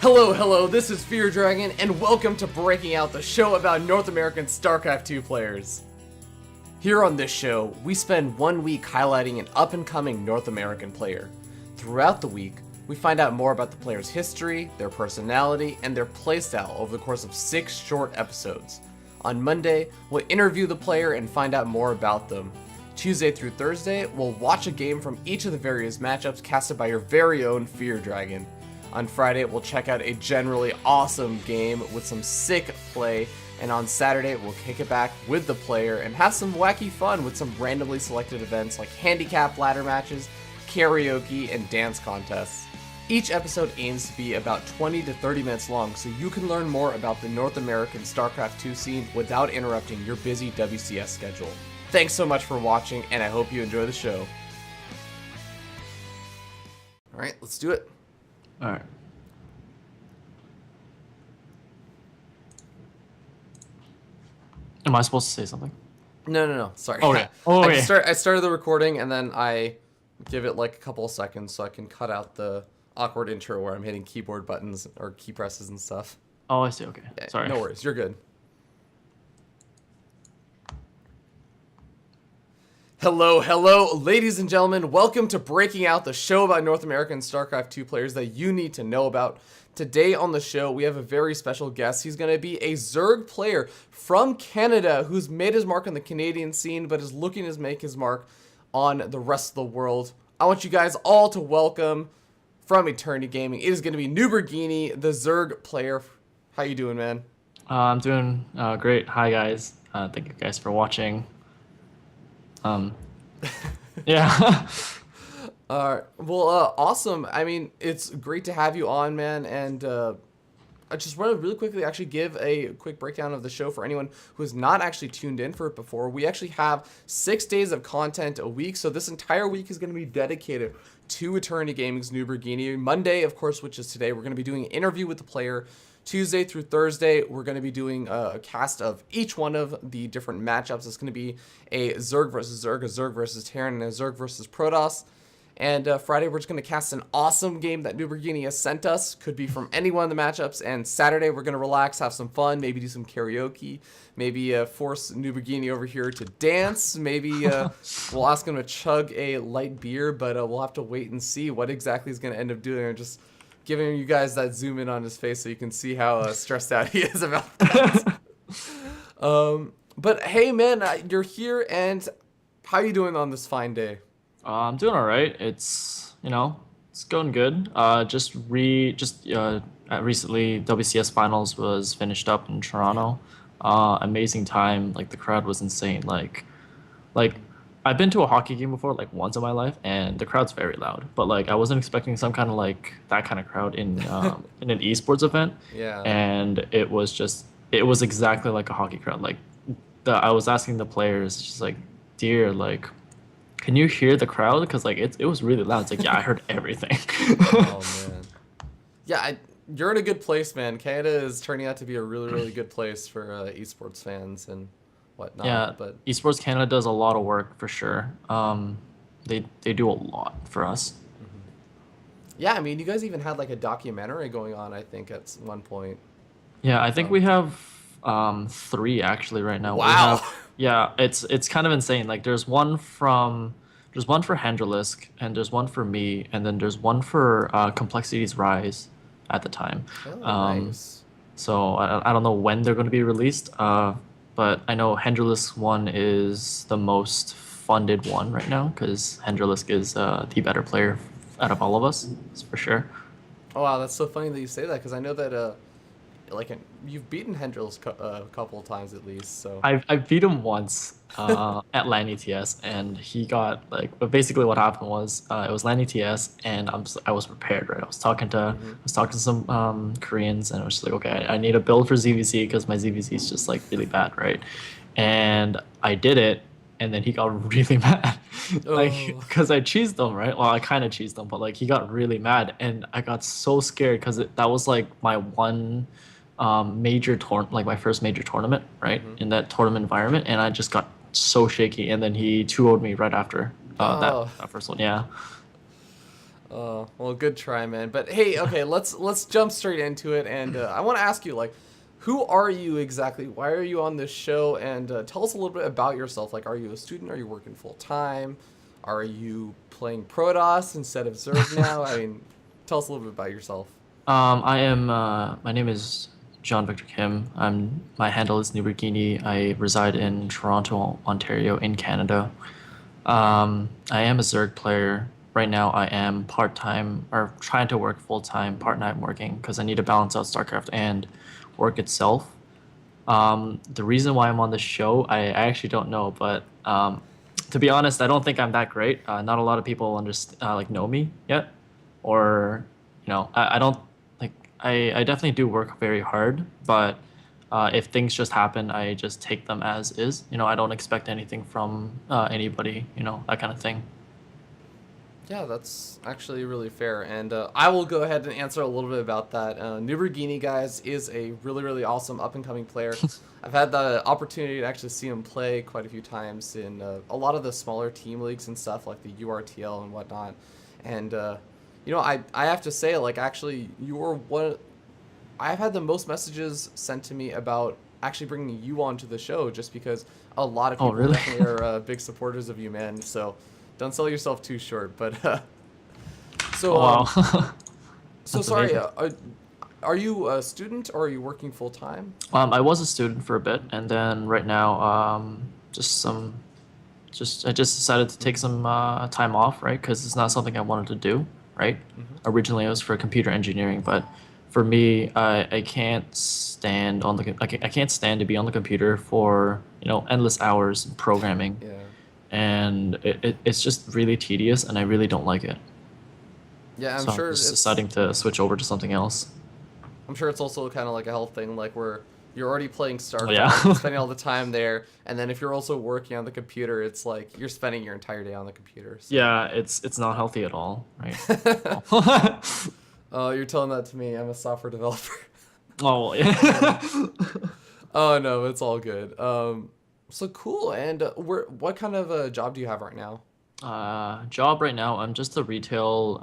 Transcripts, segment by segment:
Hello, this is NuBrGNi, and welcome to Breaking Out, the show about North American StarCraft II players. Here on this show, we spend 1 week highlighting an up-and-coming North American player. Throughout the week, we find out more about the player's history, their personality, and their playstyle over the course of 6 short episodes. On Monday, we'll interview the player and find out more about them. Tuesday through Thursday, we'll watch a game from each of the various matchups casted by your very own NuBrGNi. On Friday, we'll check out a generally awesome game with some sick play, and on Saturday, we'll kick it back with the player and have some wacky fun with some randomly selected events like handicap ladder matches, karaoke, and dance contests. Each episode aims to be about 20 to 30 minutes long, so you can learn more about the North American StarCraft II scene without interrupting your busy WCS schedule. Thanks so much for watching, and I hope you enjoy the show. Alright, let's do it. All right. Am I supposed to say something? No. Sorry. Oh, yeah. Oh, yeah. I started the recording, and then I give it like a couple of seconds so I can cut out the awkward intro where I'm hitting keyboard buttons or key presses and stuff. Oh, I see. Okay. Yeah, Sorry. No worries. You're good. Hello, ladies and gentlemen. Welcome to Breaking Out, the show about North American StarCraft II players that you need to know about. Today on the show, we have a very special guest. He's going to be a Zerg player from Canada who's made his mark on the Canadian scene, but is looking to make his mark on the rest of the world. I want you guys all to welcome from Eternity Gaming. It is going to be NuBrGNi, the Zerg player. How you doing, man? I'm doing great. Hi, guys. Thank you guys for watching. Yeah. Awesome. I mean, it's great to have you on, man. And I just want to really quickly actually give a quick breakdown of the show for anyone who has not actually tuned in for it before. We actually have 6 days of content a week. So this entire week is going to be dedicated to Eternity Gaming's NuBrGNi. Monday, of course, which is today, we're going to be doing an interview with the player. Tuesday through Thursday, we're going to be doing a cast of each one of the different matchups. It's going to be a Zerg versus Zerg, a Zerg versus Terran, and a Zerg versus Protoss. And Friday, we're just going to cast an awesome game that NuBrGNi has sent us. Could be from any one of the matchups. And Saturday, we're going to relax, have some fun, maybe do some karaoke, maybe force NuBrGNi over here to dance. Maybe we'll ask him to chug a light beer, but we'll have to wait and see what exactly he's going to end up doing. Or just giving you guys that zoom in on his face so you can see how stressed out he is about that. But hey, man, you're here, and how you doing on this fine day? I'm doing all right. It's it's going good. Recently WCS finals was finished up in Toronto. Amazing time. Like the crowd was insane. Like I've been to a hockey game before, like once in my life, and the crowd's very loud. But like I wasn't expecting some kind of like that kind of crowd in in an esports event. Yeah. And it was exactly like a hockey crowd. Like I was asking the players, just like, dear, like, can you hear the crowd? Because like it was really loud. It's like, yeah, I heard everything. Oh man. Yeah, you're in a good place, man. Canada is turning out to be a really good place for esports fans and whatnot. Yeah, but Esports Canada does a lot of work for sure. They do a lot for us. yeah, I mean, you guys even had like a documentary going on, I think, at one point. Yeah, I think we have 3 actually right now. Wow. Yeah, it's kind of insane. Like there's one for Handrelisk, and there's one for me, and then there's one for Complexity's Rise at the time. Oh, nice. So I don't know when they're going to be released. But I know Handrelisk one is the most funded one right now because Handrelisk is the better player out of all of us, that's for sure. Oh wow, that's so funny that you say that because I know that you've beaten Hendrils a couple of times at least. So I beat him once at LAN ETS, and he got like. But basically, what happened was it was LAN ETS, and I was prepared, right? I was talking to some Koreans, and I was just like, okay, I need a build for ZVZ because my ZVZ is just like really bad, right? And I did it, and then he got really mad, like because I cheesed him, right? Well, I kind of cheesed him, but like he got really mad, and I got so scared because that was like my one. My first major tournament, right? In that tournament environment, and I just got so shaky, and then he 2-0'd me right after that first one. Yeah. Well, good try, man. But hey, okay, let's jump straight into it, and I want to ask you, like, who are you exactly? Why are you on this show? And tell us a little bit about yourself. Like, are you a student? Are you working full time? Are you playing Protoss instead of Zerg now? I mean, tell us a little bit about yourself. I am. My name is John Victor Kim. My handle is NuBrGNi. I reside in Toronto, Ontario, in Canada. I am a Zerg player. Right now, I am part time or trying to work full time, part time working because I need to balance out StarCraft and work itself. The reason why I'm on the show, I actually don't know, but to be honest, I don't think I'm that great. Not a lot of people like know me yet, or I don't like I definitely do work very hard, but if things just happen, I just take them as is. I don't expect anything from anybody. That kind of thing. Yeah, that's actually really fair, and I will go ahead and answer a little bit about that. NuBrGNi, guys, is a really, really awesome up and coming player. I've had the opportunity to actually see him play quite a few times in a lot of the smaller team leagues and stuff like the URTL and whatnot. And I have to say, like, actually, you're one. I've had the most messages sent to me about actually bringing you onto the show, just because a lot of Oh, people really? definitely are big supporters of you, man. So don't sell yourself too short. But so Oh, wow. so That's sorry. amazing. Are you a student or are you working full time? I was a student for a bit, and then right now, I just decided to take some time off, right? Because it's not something I wanted to do, right? Hmm. Originally, it was for computer engineering, but for me, I can't stand I can't stand to be on the computer for endless hours programming, Yeah. and it's just really tedious, and I really don't like it. Yeah, So I'm just deciding to switch over to something else. I'm sure it's also kind of like a health thing, like where you're already playing Oh, yeah. StarCraft, you're spending all the time there, and then if you're also working on the computer, it's like you're spending your entire day on the computer. So, Yeah, it's not healthy at all, right? Oh. oh, you're telling that to me. I'm a software developer. Oh, Uh, yeah. oh no, it's all good. So cool. And what kind of a job do you have right now? Job right now, I'm just a retail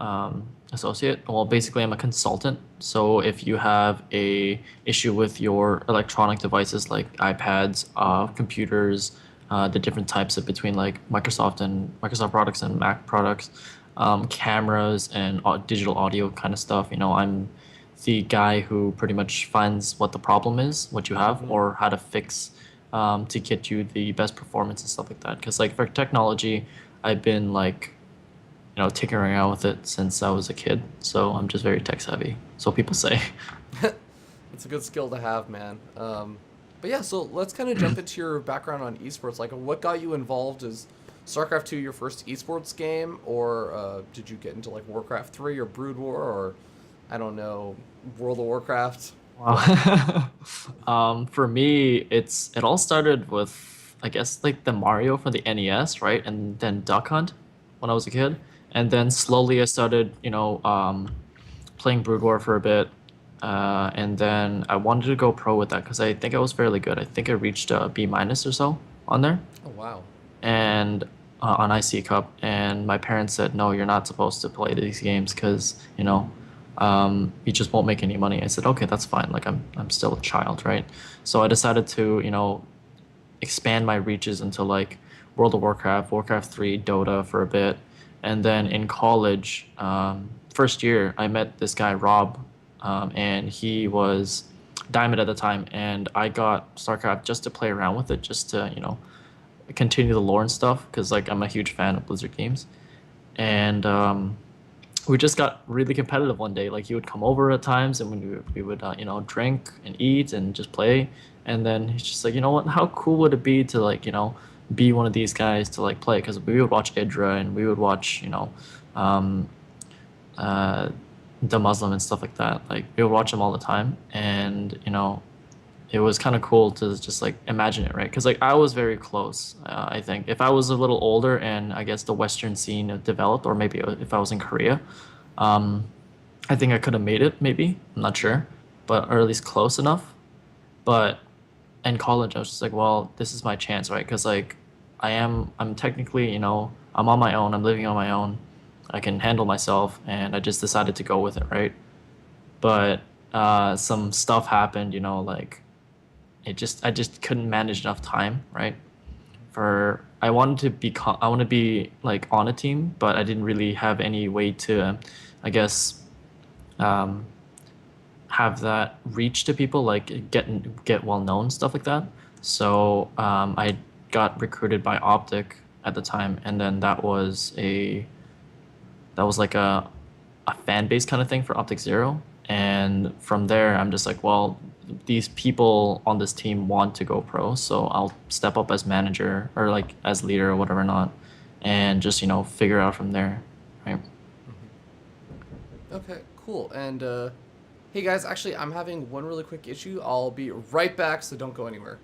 associate. Well, basically, I'm a consultant. So if you have a issue with your electronic devices like iPads, computers, the different types of between like Microsoft products and Mac products, cameras and digital audio kind of stuff, I'm the guy who pretty much finds what the problem is, what you have, Hmm. or how to fix to get you the best performance and stuff like that. Because like for technology, I've been like, tinkering around with it since I was a kid. So I'm just very tech savvy. So people say. It's a good skill to have, man. But yeah, so let's kind of jump into your background on esports. Like, what got you involved? Is StarCraft 2 your first esports game, or did you get into like Warcraft 3 or Brood War, or I don't know, World of Warcraft? What? Wow. For me, it all started with I guess like the Mario for the NES, right? And then Duck Hunt when I was a kid. And then slowly I started, playing Brood War for a bit. And then I wanted to go pro with that because I think I was fairly good. I think I reached a B minus or so on there Oh wow. and on IC Cup. And my parents said, no, you're not supposed to play these games because, you just won't make any money. I said, okay, that's fine. Like I'm still a child, right? So I decided to, expand my reaches into like World of Warcraft, Warcraft 3, Dota for a bit. And then in college, first year, I met this guy, Rob, and he was Diamond at the time. And I got StarCraft just to play around with it, just to, continue the lore and stuff, because like I'm a huge fan of Blizzard games. And we just got really competitive one day. Like he would come over at times, and we would drink and eat and just play. And then he's just like, you know what? How cool would it be to like be one of these guys to like play? Because we would watch Idra and we would watch um, uh, the Muslim and stuff like that. Like we would watch them all the time, and it was kind of cool to just like imagine it, right? Because like I was very close. I think if I was a little older and I guess the Western scene had developed, or maybe if I was in Korea, um, I think I could have made it. Maybe I'm not sure, but or at least close enough. But in college, I was just like, well, this is my chance, right? Because like I'm technically, I'm on my own. I'm living on my own. I can handle myself, and I just decided to go with it, right? But some stuff happened, like I just couldn't manage enough time, right? For I wanted to be I want to be like on a team, but I didn't really have any way to, I guess, um, have that reach to people, like get well known, stuff like that. So I got recruited by Optic at the time, and then that was like a fan base kind of thing for Optic Zero. And from there, I'm just like, well, these people on this team want to go pro, so I'll step up as manager or like as leader or whatever not, and just figure out from there, right? Okay, cool. And hey guys, actually, I'm having one really quick issue. I'll be right back, so don't go anywhere.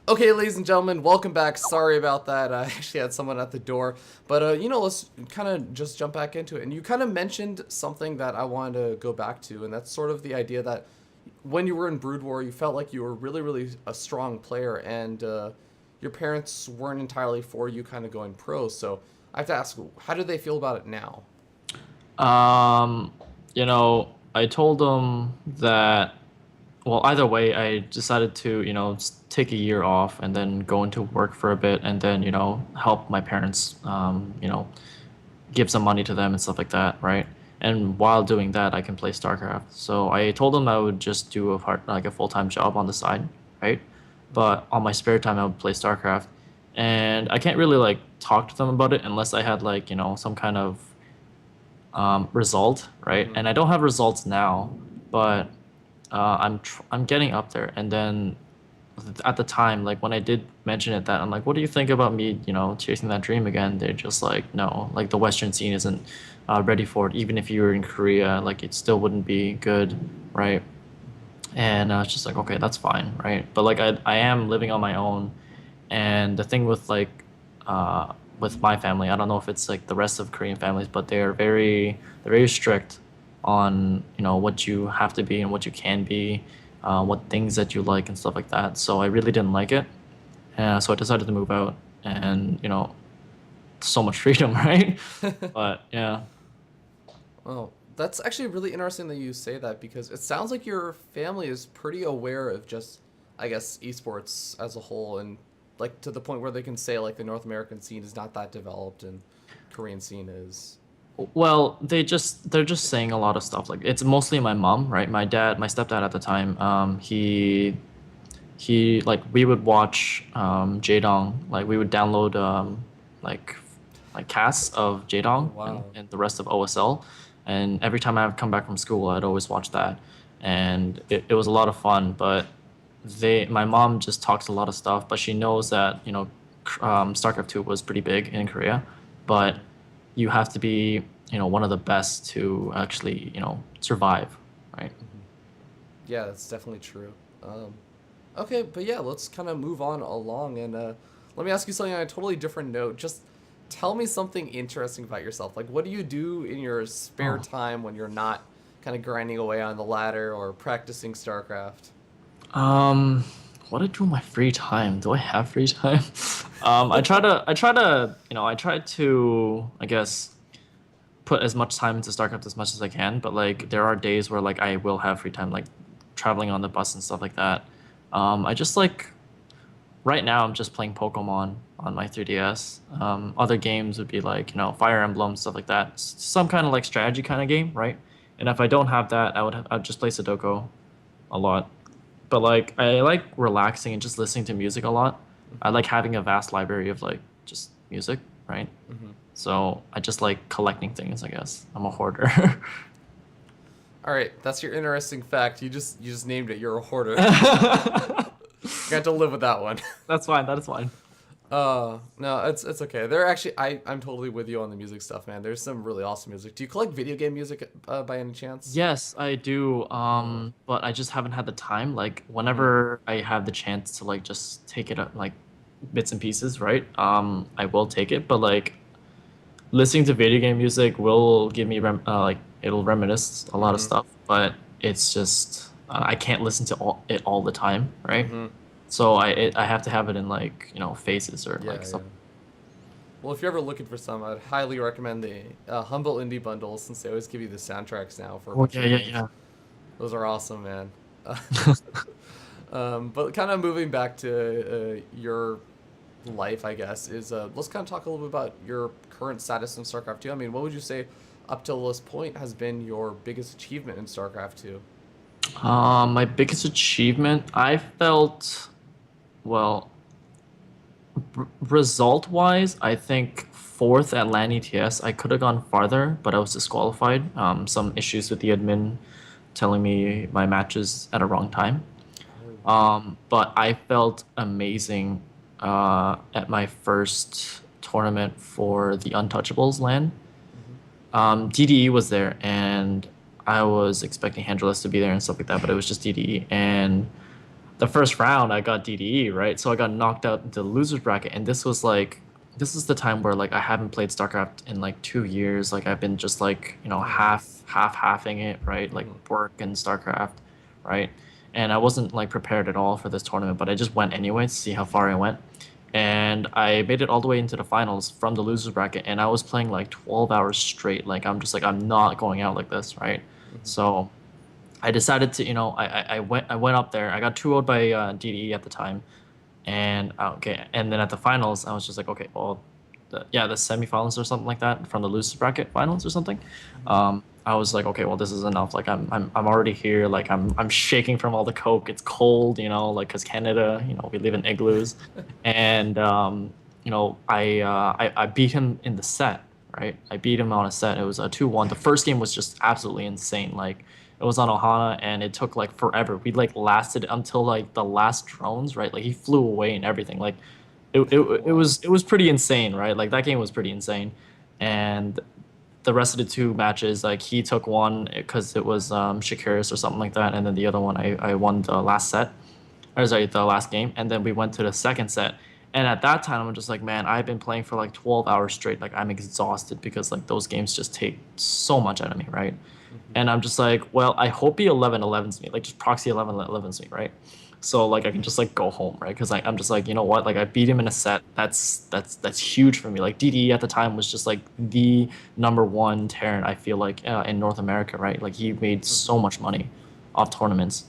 Okay, ladies and gentlemen, welcome back. Sorry about that. I actually had someone at the door. But, let's kind of just jump back into it. And you kind of mentioned something that I wanted to go back to, and that's sort of the idea that when you were in Brood War, you felt like you were really, really a strong player, and your parents weren't entirely for you kind of going pro. So I have to ask, how do they feel about it now? Um, I told them that, well, either way, I decided to, take a year off and then go into work for a bit and then, help my parents, give some money to them and stuff like that, right? And while doing that, I can play StarCraft. So I told them I would just do like a full-time job on the side, right? But on my spare time, I would play StarCraft. And I can't really like talk to them about it unless I had like, some kind of result, right? And I don't have results now, but I'm getting up there. And then at the time, like when I did mention it, that I'm like, what do you think about me, chasing that dream again? They're just like, no, like the Western scene isn't ready for it. Even if you were in Korea, like it still wouldn't be good, right? And I was just like, okay, that's fine, right? But like I am living on my own, and the thing with my family, I don't know if it's like the rest of Korean families, but they're very strict on what you have to be and what you can be, what things that you like and stuff like that. So I really didn't like it, so I decided to move out, and so much freedom, right? But yeah. Well, that's actually really interesting that you say that because it sounds like your family is pretty aware of just, I guess, esports as a whole, and like to the point where they can say like the North American scene is not that developed and Korean scene is. Well, they're just saying a lot of stuff. Like it's mostly my mom, right? My stepdad at the time, he like we would watch Jaedong, like we would download like casts of Oh Jaedong wow. and the rest of OSL, and every time I would come back from school, I'd always watch that, and it was a lot of fun. But my mom just talks a lot of stuff, but she knows that StarCraft 2 was pretty big in Korea, but you have to be one of the best to actually survive, right? Yeah, that's definitely true. Okay, but yeah, let's kind of move on along and let me ask you something on a totally different note. Just tell me something interesting about yourself. Like, what do you do in your spare Oh. time when you're not kind of grinding away on the ladder or practicing StarCraft? Um, what I do in my free time? Do I have free time? I try to, I guess, put as much time into StarCraft as much as I can, but like there are days where like I will have free time, like traveling on the bus and stuff like that. I just like right now I'm just playing Pokemon on my 3DS. Other games would be like, Fire Emblem, stuff like that. Some kind of like strategy kind of game, right? And if I don't have that, I'd just play Sudoku a lot. But like I like relaxing and just listening to music a lot. I like having a vast library of like just music, right? Hmm. So I just like collecting things, I guess. I'm a hoarder. All right, that's your interesting fact. You just named it. You're a hoarder. You got to live with that one. That's fine. That is fine. No, it's okay. They're actually I'm totally with you on the music stuff, man. There's some really awesome music. Do you collect video game music by any chance? Yes, I do. Oh. But I just haven't had the time. Like Hmm. whenever I have the chance to like just take it up like bits and pieces, right? I will take it. But like listening to video game music will give me like it'll reminisce a lot of Hmm. stuff. But it's just I can't listen to it all the time, right? Hmm. So I have to have it in like phases or Yeah, like yeah. something. Well, if you're ever looking for some, I'd highly recommend the Humble Indie bundles since they always give you the soundtracks now for a Oh bunch yeah, of yeah, games. yeah. Those are awesome, man. But kind of moving back to your life, I guess, is let's kind of talk a little bit about your current status in StarCraft 2. I mean, what would you say up till this point has been your biggest achievement in StarCraft 2? My biggest achievement, I felt, well, result wise, I think fourth at LAN ETS. I could have gone farther, but I was disqualified. Some issues with the admin telling me my matches at a wrong time. Oh wow. But I felt amazing at my first tournament for the Untouchables LAN. Hmm. DDE was there, and I was expecting Handreless to be there and stuff like that, but it was just DDE. And the first round, I got DDE, right? So I got knocked out into the losers bracket, and this is the time where like I haven't played StarCraft in like 2 years. Like I've been just like Oh nice. halfing it, right? Like Hmm. work and StarCraft, right? And I wasn't like prepared at all for this tournament, but I just went anyway to see how far I went. And I made it all the way into the finals from the losers bracket, and I was playing like 12 hours straight. Like I'm just like I'm not going out like this, right? Hmm. So I decided to, I went up there. I got 2-0'd by DDE at the time, and okay, and then at the finals, I was just like, okay, well, the semifinals or something like that from the losers bracket finals or something. I was like, okay, well, this is enough. Like, I'm already here. Like, I'm shaking from all the coke. It's cold, like, cause Canada, we live in igloos, and I beat him in the set. Right, I beat him on a set. It was a 2-1. The first game was just absolutely insane. Like, it was on Ohana, and it took like forever. We like lasted until like the last drones, right? Like he flew away and everything. Like Wow. it was pretty insane, right? Like that game was pretty insane, and the rest of the two matches, like he took one because it was Shakiris or something like that, and then the other one I won the last set, or sorry, the last game, and then we went to the second set. And at that time, I'm just like, man, I've been playing for like 12 hours straight. Like I'm exhausted because like those games just take so much out of me, right? Hmm. And I'm just like, well, I hope he 11-11s me, like just proxy 11-11s me, right? So like I can just like go home, right? Because like I'm just like, you know what? Like I beat him in a set. That's huge for me. Like DD at the time was just like the number one Terran. I feel like in North America, right? Like he made Hmm. so much money off tournaments,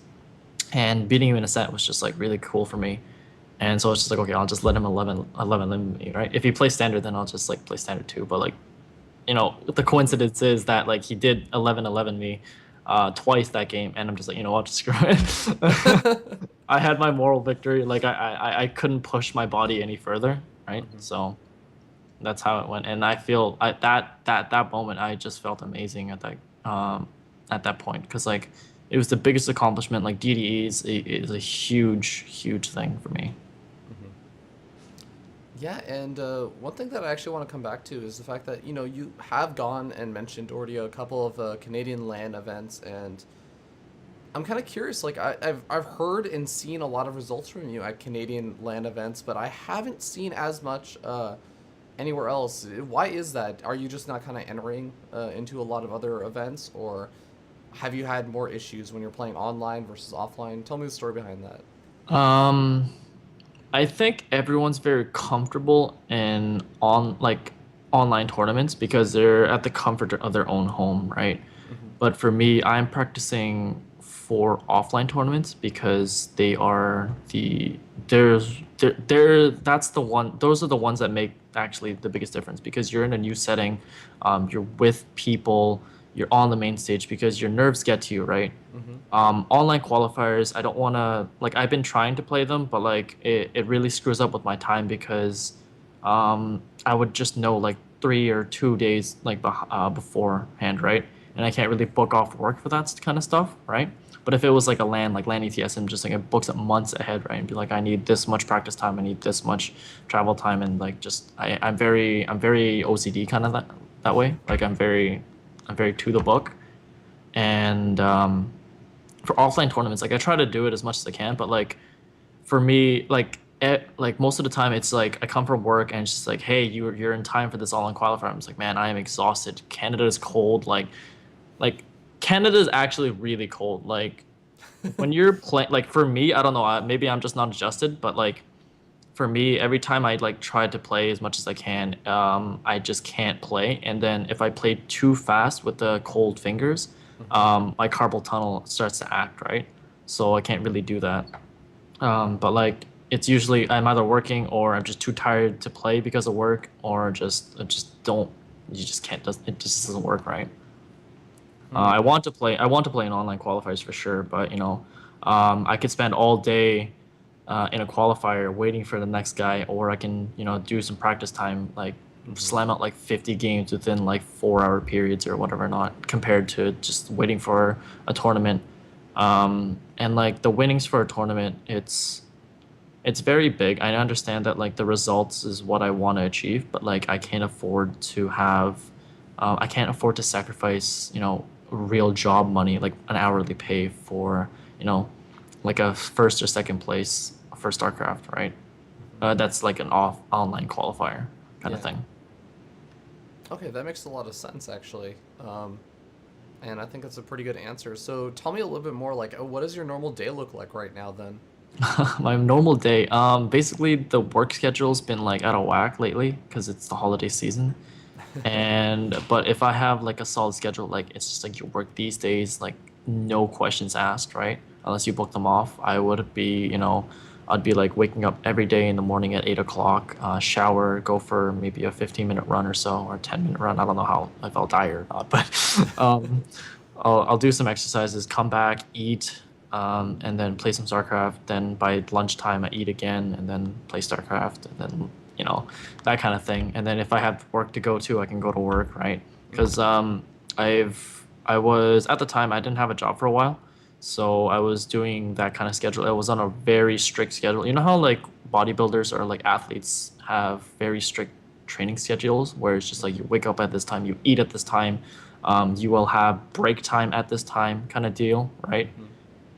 and beating him in a set was just like really cool for me. And so it's just like, okay, I'll just let him 11 me, right? If he plays standard, then I'll just like play standard too. But like the Hmm. coincidence is that like he did 11-11 me twice that game, and I'm just like, you know what, screw it. I had my moral victory. Like I couldn't push my body any further, right? Hmm. So that's how it went, and I feel that moment I just felt amazing at that point because like it was the biggest accomplishment. Like DDE is a huge thing for me. Hmm. Yeah, and one thing that I actually want to come back to is the fact that you have gone and mentioned already a couple of Canadian LAN events, and I'm kind of curious. Like I've heard and seen a lot of results from you at Canadian LAN events, but I haven't seen as much anywhere else. Why is that? Are you just not kind of entering into a lot of other events, or have you had more issues when you're playing online versus offline? Tell me the story behind that. Um, I think everyone's very comfortable in online tournaments because they're at the comfort of their own home, right? Hmm. But for me, I'm practicing for offline tournaments because they are they're that's the one those are the ones that make actually the biggest difference because you're in a new setting, you're with people, you're on the main stage because your nerves get to you, right? Hmm. Online qualifiers, I don't want to like I've been trying to play them, but like it really screws up with my time because I would just know like 3 or 2 days like beforehand, right? And I can't really book off work for that kind of stuff, right? But if it was like a LAN, like LAN ETS, and just like it books it months ahead, right? And be like, I need this much practice time, I need this much travel time, and like just I'm very OCD kind of that way. Like I'm very to the book, and for offline tournaments, like I try to do it as much as I can, but like for me, like most of the time, it's like I come from work and it's just like, hey, you're in time for this all-in qualifier. I'm just like, man, I am exhausted. Canada is cold. Like Canada is actually really cold. Like when you're playing, like for me, I don't know, maybe I'm just not adjusted, but like for me, every time I like try to play as much as I can, I just can't play. And then if I play too fast with the cold fingers, Hmm. my carpal tunnel starts to act, right? So I can't really do that. But like it's usually I'm either working or I'm just too tired to play because of work, or just I just don't. You just can't. It just doesn't work, right? Hmm. I want to play. I want to play in online qualifiers for sure, but I could spend all day in a qualifier waiting for the next guy, or I can do some practice time, like Hmm. slam out like 50 games within like 4 hour periods or whatever, not compared to just waiting for a tournament. And like the winnings for a tournament, it's very big. I understand that like the results is what I want to achieve, but like I can't afford to sacrifice, real job money, like an hourly pay for, you know, like a first or second place for StarCraft, right? Hmm. That's like an online qualifier kind of Yeah. thing. Okay, that makes a lot of sense actually. And I think that's a pretty good answer. So tell me a little bit more, like, what does your normal day look like right now then? My normal day, basically the work schedule's been like out of whack lately because it's the holiday season. And but if I have like a solid schedule, like it's just like you work these days, like no questions asked, right? Unless you book them off, I'd be like waking up every day in the morning at 8 o'clock, shower, go for maybe a 15-minute run or so, or a 10-minute run. I don't know how if I'll die or not, but um, I'll do some exercises, come back, eat, and then play some StarCraft. Then by lunchtime, I eat again, and then play StarCraft, and then that kind of thing. And then if I have work to go to, I can go to work, right? Because Hmm. I was at the time I didn't have a job for a while, so I was doing that kind of schedule. It was on a very strict schedule. You know how like bodybuilders or like athletes have very strict training schedules where it's just like you wake up at this time, you eat at this time, you will have break time at this time, kind of deal, right? Hmm.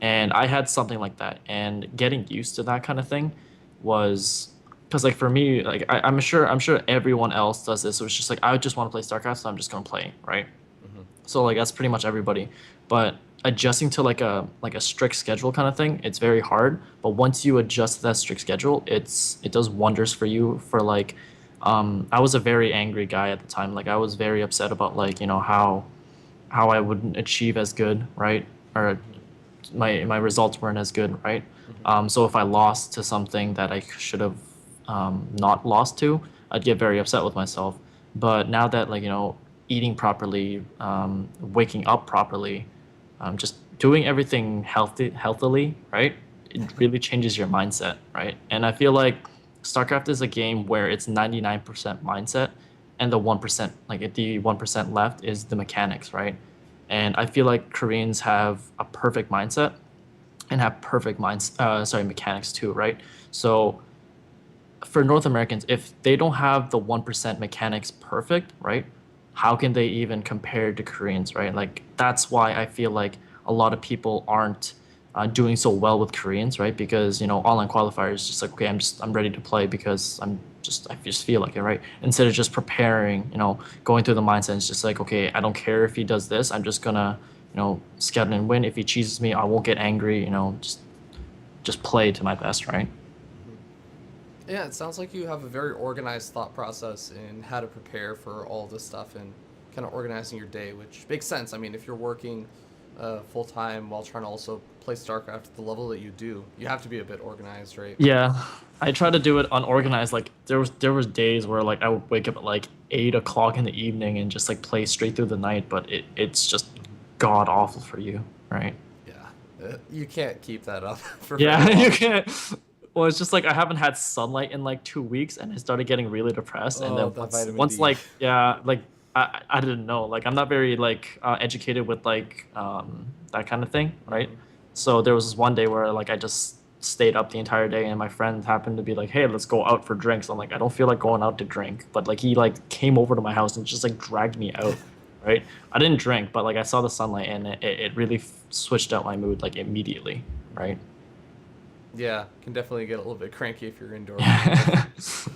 And I had something like that, and getting used to that kind of thing was because like for me, like I'm sure everyone else does this. So it's just like I just want to play StarCraft, so I'm just gonna play, right? Hmm. So like that's pretty much everybody. But adjusting to like a strict schedule kind of thing, it's very hard. But once you adjust to that strict schedule, it does wonders for you for like I was a very angry guy at the time. Like I was very upset about like, how I wouldn't achieve as good, right? Or Hmm. my results weren't as good, right? Hmm. So if I lost to something that I should have not lost to, I'd get very upset with myself. But now that like eating properly, waking up properly, just doing everything healthily, right? It really changes your mindset, right? And I feel like StarCraft is a game where it's 99% mindset, and the 1%, like if the 1% left is the mechanics, right? And I feel like Koreans have a perfect mindset and have perfect mechanics too, right? So for North Americans, if they don't have the 1% mechanics perfect, right? How can they even compare to Koreans, right? Like that's why I feel like a lot of people aren't doing so well with Koreans, right? Because online qualifiers is just like, okay, I'm ready to play because I just feel like it, right? Instead of just preparing, going through the mindset, it's just like, okay, I don't care if he does this, I'm just gonna scout and win. If he cheeses me, I won't get angry, just play to my best, right? Hmm. Yeah, it sounds like you have a very organized thought process in how to prepare for all this stuff and kind of organizing your day, which makes sense. I mean, if you're working full time while trying to also play StarCraft at the level that you do, you have to be a bit organized, right? Yeah, I try to do it unorganized. Like there was days where like I would wake up at like 8 o'clock in the evening and just like play straight through the night, but it's just Hmm. god awful for you, right? Yeah, you can't keep that up for very Yeah, you long. can't. Well, it's just like I haven't had sunlight in like 2 weeks, and I started getting really depressed. And Oh, then that once vitamin once D. like yeah, like I didn't know. Like I'm not very like educated with like that kind of thing, right? Hmm. So there was this one day where like I just stayed up the entire day, and my friend happened to be like, "Hey, let's go out for drinks." I'm like, I don't feel like going out to drink, but like he like came over to my house and just like dragged me out, right? I didn't drink, but like I saw the sunlight, and it really switched out my mood like immediately, right? Yeah, can definitely get a little bit cranky if you're indoor for sure.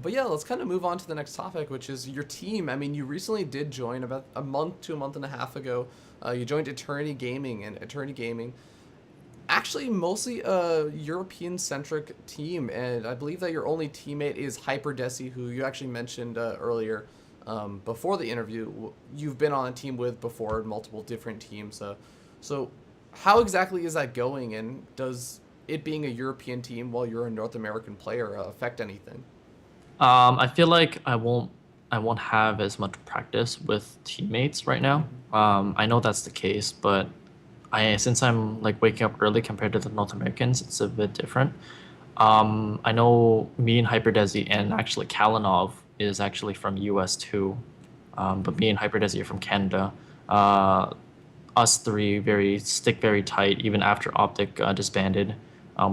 But yeah, let's kind of move on to the next topic, which is your team. I mean, you recently did join about a month to a month and a half ago. You joined Eternity Gaming, and Eternity Gaming Actually, mostly a European-centric team, and I believe that your only teammate is Hyperdesi, who you actually mentioned earlier before the interview. You've been on a team with before, multiple different teams. So, how exactly is that going, and does it being a European team while you're a North American player affect anything? I feel like I won't have as much practice with teammates right now. Hmm. I know that's the case, but I since I'm like waking up early compared to the North Americans, it's a bit different. I know me and Hyperdesi and actually Kalinov is actually from US too, but me and Hyperdesi are from Canada. Uh, us three stick very tight even after Optic disbanded.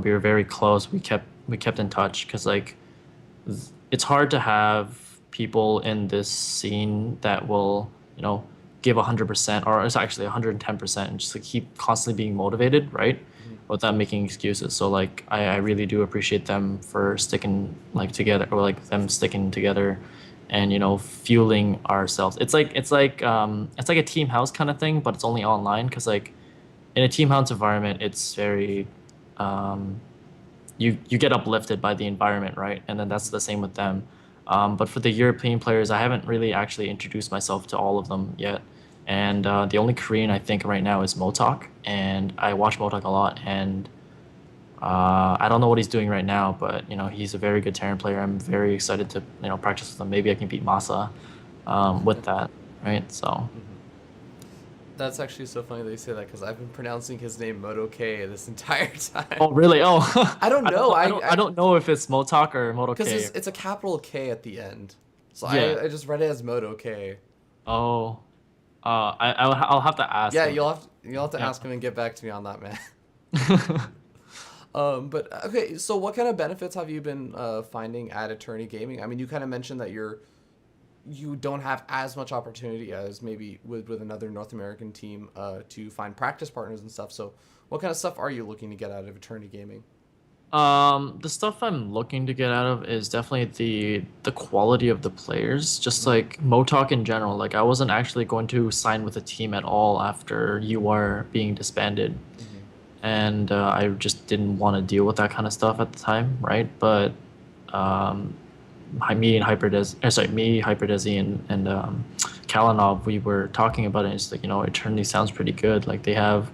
We were very close. We kept in touch because like it's hard to have people in this scene that will, you know, give 100% or it's actually 110% and just like keep constantly being motivated, right? Hmm. Without making excuses. So like I really do appreciate them for sticking like together or like them sticking together and fueling ourselves. It's like a team house kind of thing, but it's only online because like in a team house environment, it's very um you get uplifted by the environment, right? And then that's the same with them. But for the European players, I haven't really actually introduced myself to all of them yet. And the only Korean I think right now is Motok, and I watch Motok a lot. And I don't know what he's doing right now, but he's a very good Terran player. I'm very excited to practice with him. Maybe I can beat Masa with that, right? So. Hmm. That's actually so funny that you say that because I've been pronouncing his name Moto K this entire time. Oh really? Oh, I don't know. I don't know if it's Motok or Moto Because K. it's a capital K at the end, so Yeah. I just read it as Moto K. Oh. I'll have to ask Yeah, him. you'll have to Yeah. ask him and get back to me on that, man. But okay, so what kind of benefits have you been finding at Attorney Gaming? I mean, you kind of mentioned that you don't have as much opportunity as maybe with another North American team to find practice partners and stuff. So, what kind of stuff are you looking to get out of Attorney Gaming? The stuff I'm looking to get out of is definitely the quality of the players, just Mm-hmm. like Motok in general. Like I wasn't actually going to sign with a team at all after UR being disbanded, Mm-hmm. and I just didn't want to deal with that kind of stuff at the time, right? But um, me and Hyperdesi and Kalinov, we were talking about it. And it's like Eternity sounds pretty good. Like they have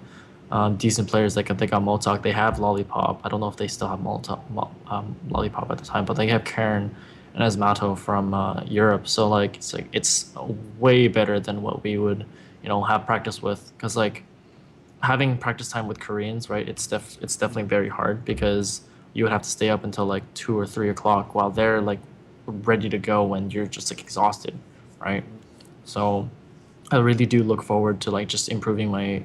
decent players. Like they got Motok, they have Lollipop. I don't know if they still have Lollipop at the time, but they have Karen and Asmato from Europe. So like it's way better than what we would have practice with. Because like having practice time with Koreans, right? It's definitely very hard because you would have to stay up until like 2 or 3 o'clock while they're like ready to go when you're just like exhausted, right? Mm-hmm. So I really do look forward to like just improving my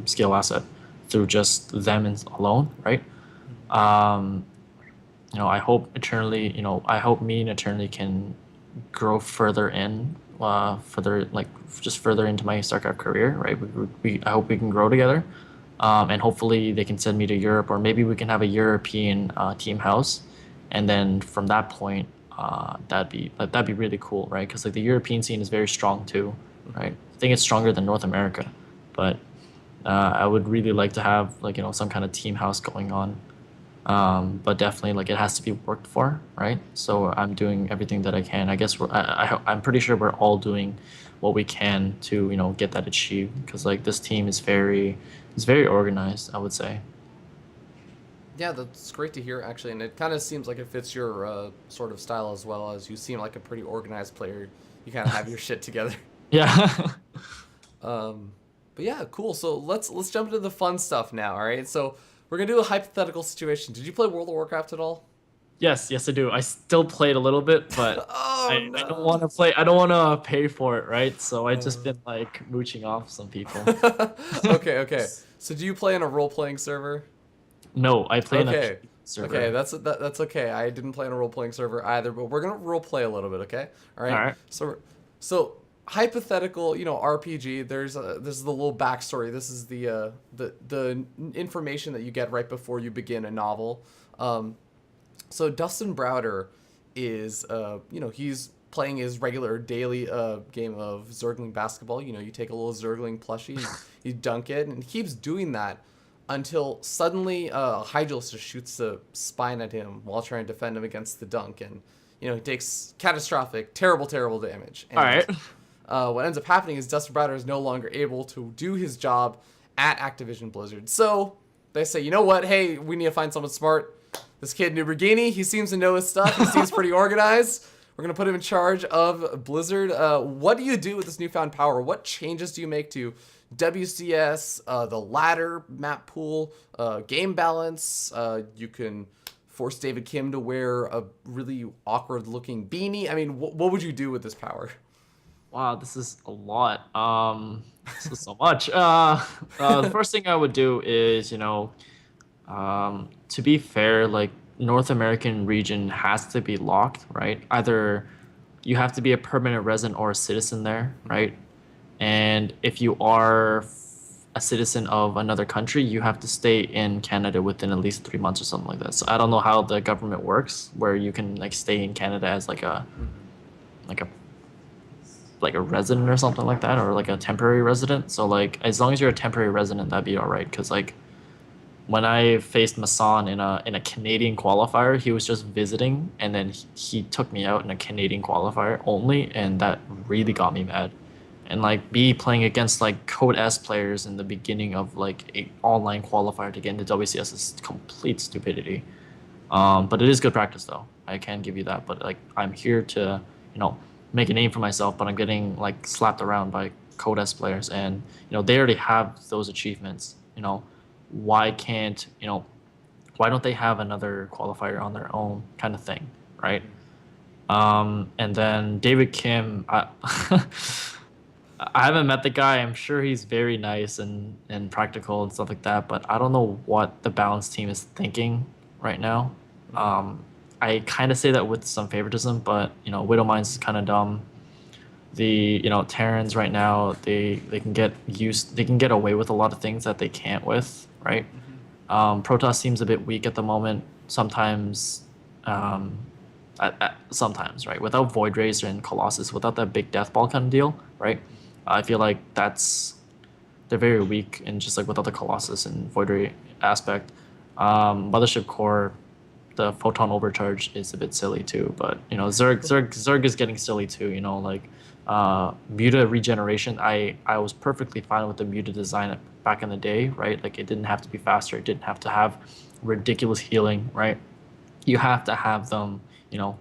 skill asset through just them alone, right? Mm-hmm. Um, I hope eternally, I hope me and eternally can grow further like just further into my StarCraft career, right? I hope we can grow together, and hopefully they can send me to Europe, or maybe we can have a European team house, and then from that point, that'd be really cool, right? Because like the European scene is very strong too, Mm-hmm. right? I think it's stronger than North America, but I would really like to have like some kind of team house going on. But definitely like it has to be worked for, right? So I'm doing everything that I can. I guess I'm pretty sure we're all doing what we can to get that achieved because like this team is very organized, I would say. Yeah, that's great to hear actually, and it kind of seems like it fits your sort of style as well as you seem like a pretty organized player. You kind of have your shit together. Yeah. Um, but yeah, cool. So let's jump into the fun stuff now. All right. So we're gonna do a hypothetical situation. Did you play World of Warcraft at all? Yes, I do. I still played a little bit, but Oh I don't no. want to play. I don't want to pay for it, right? So I just Uh. been like mooching off some people. Okay, okay. So do you play in a role playing server? No, I play in a Okay. PvP Okay, server. that's okay. I didn't play in a role playing server either, but we're gonna role play a little bit, okay? All All right. right. So hypothetical, RPG. This is the little backstory. This is the information that you get right before you begin a novel. Um, so Dustin Browder is he's playing his regular daily game of Zergling basketball. You take a little Zergling plushie, you dunk it, and he keeps doing that until suddenly Hydralis just shoots the spine at him while trying to defend him against the dunk, and he takes catastrophic, terrible damage. All And right. what ends up happening is Dustin Browder is no longer able to do his job at Activision Blizzard. So they say, you know what? Hey, we need to find someone smart. This kid NuBrGNi, he seems to know his stuff. He seems pretty organized. We're gonna put him in charge of Blizzard. What do you do with this newfound power? What changes do you make to WCS, the ladder map pool, game balance? You can force David Kim to wear a really awkward-looking beanie. I mean, what would you do with this power? Wow, this is a lot. This is so much. The first thing I would do is, to be fair, like North American region has to be locked, right? Either you have to be a permanent resident or a citizen there, right? And if you are a citizen of another country, you have to stay in Canada within at least 3 months or something like that. So I don't know how the government works, where you can like stay in Canada as like a like a resident or something like that, or like a temporary resident. So like as long as you're a temporary resident, that'd be all right. Because like when I faced Masan in a Canadian qualifier, he was just visiting, and then he took me out in a Canadian qualifier only, and that really got me mad. And like B playing against like Code S players in the beginning of like a online qualifier to get into WCS is complete stupidity. But it is good practice though. I can give you that. But like I'm here to, make a name for myself, but I'm getting like slapped around by Code S players, and they already have those achievements. Why can't why don't they have another qualifier on their own kind of thing, right? And then David Kim, I haven't met the guy. I'm sure he's very nice and practical and stuff like that, but I don't know what the balance team is thinking right now. I kind of say that with some favoritism, but Widow Mines is kind of dumb. The Terrans right now, they can get away with a lot of things that they can't with, right? Protoss seems a bit weak at the moment. Sometimes, sometimes, right? Without Void Racer and Colossus, without that big death ball kind of deal, right? I feel like they're very weak, and just like without the Colossus and Void Ray aspect, Mothership Core, the photon overcharge is a bit silly too. But Zerg is getting silly too. Muta regeneration. I was perfectly fine with the Muta design back in the day, right? Like it didn't have to be faster. It didn't have to have ridiculous healing, right? You have to have them. You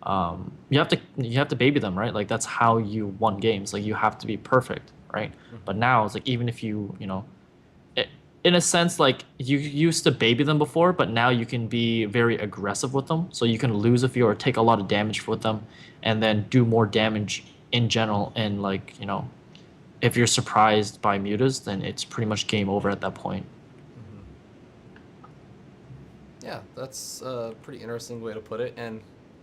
have to baby them, right? Like that's how you won games. Like you have to be perfect, right? But now it's like even if in a sense, like you used to baby them before, but now you can be very aggressive with them. So you can lose a few or take a lot of damage with them, and then do more damage in general. And like if you're surprised by mutas, then it's pretty much game over at that point. Yeah, that's a pretty interesting way to put it. And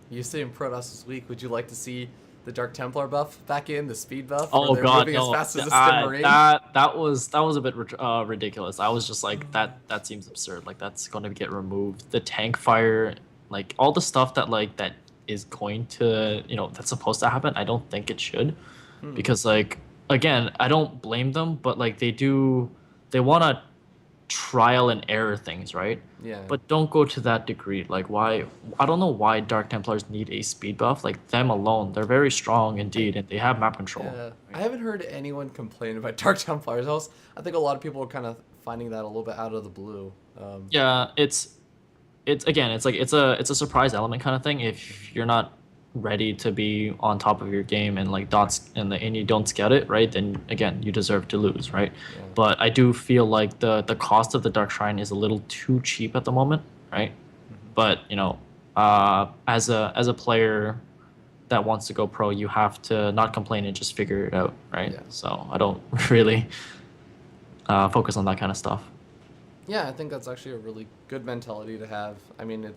you say in Protoss this week, would you like to see the Dark Templar buff back in, the speed buff? Oh god, moving no! as fast as a Stim Marine? That was a bit ridiculous. I was just like that seems absurd. Like that's going to get removed. The tank fire, like all the stuff that is going to that's supposed to happen. I don't think it should, because like again, I don't blame them, but like they want to trial and error things, right? Yeah. But don't go to that degree. Like why? I don't know why Dark Templars need a speed buff. Like them alone, they're very strong indeed, and they have map control. Yeah. I haven't heard anyone complain about Dark Templars. I think a lot of people are kind of finding that a little bit out of the blue. Yeah, it's again, it's a surprise element kind of thing. If you're not ready to be on top of your game and like dots and you don't scout it right, then again you deserve to lose, right? Yeah. But I do feel like the cost of the Dark Shrine is a little too cheap at the moment, right? But as a player that wants to go pro, you have to not complain and just figure it out, right? Yeah. So I don't really focus on that kind of stuff. Yeah, I think that's actually a really good mentality to have. I mean,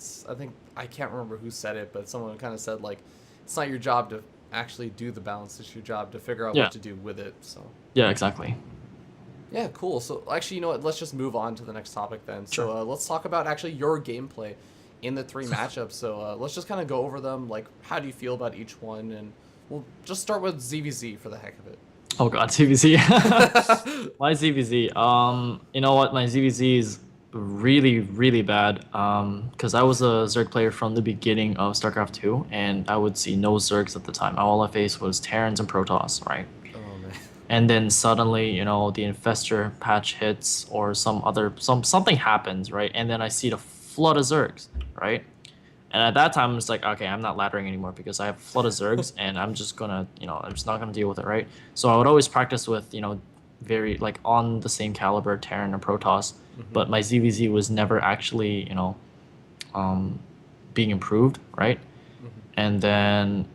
I can't remember who said it, but someone kind of said, like, it's not your job to actually do the balance. It's your job to figure out what to do with it. So. Yeah, exactly. Yeah, cool. So, actually, you know what? Let's just move on to the next topic then. Sure. So, let's talk about actually your gameplay in the 3 matchups. So, let's just kind of go over them. Like, how do you feel about each one? And we'll just start with ZVZ for the heck of it. Oh God, ZVZ. My ZVZ. You know what? My ZVZ is really, really bad. Because I was a Zerg player from the beginning of StarCraft 2, and I would see no Zergs at the time. All I faced was Terrans and Protoss, right? Oh man. And then suddenly, the Infestor patch hits or something happens, right? And then I see the flood of Zergs, right? And at that time, it's like, okay, I'm not laddering anymore because I have a flood of Zergs, and I'm just gonna, I'm just not gonna deal with it, right? So I would always practice with, very like on the same caliber Terran or Protoss, Hmm. but my ZVZ was never actually, um, being improved, right? Hmm. And then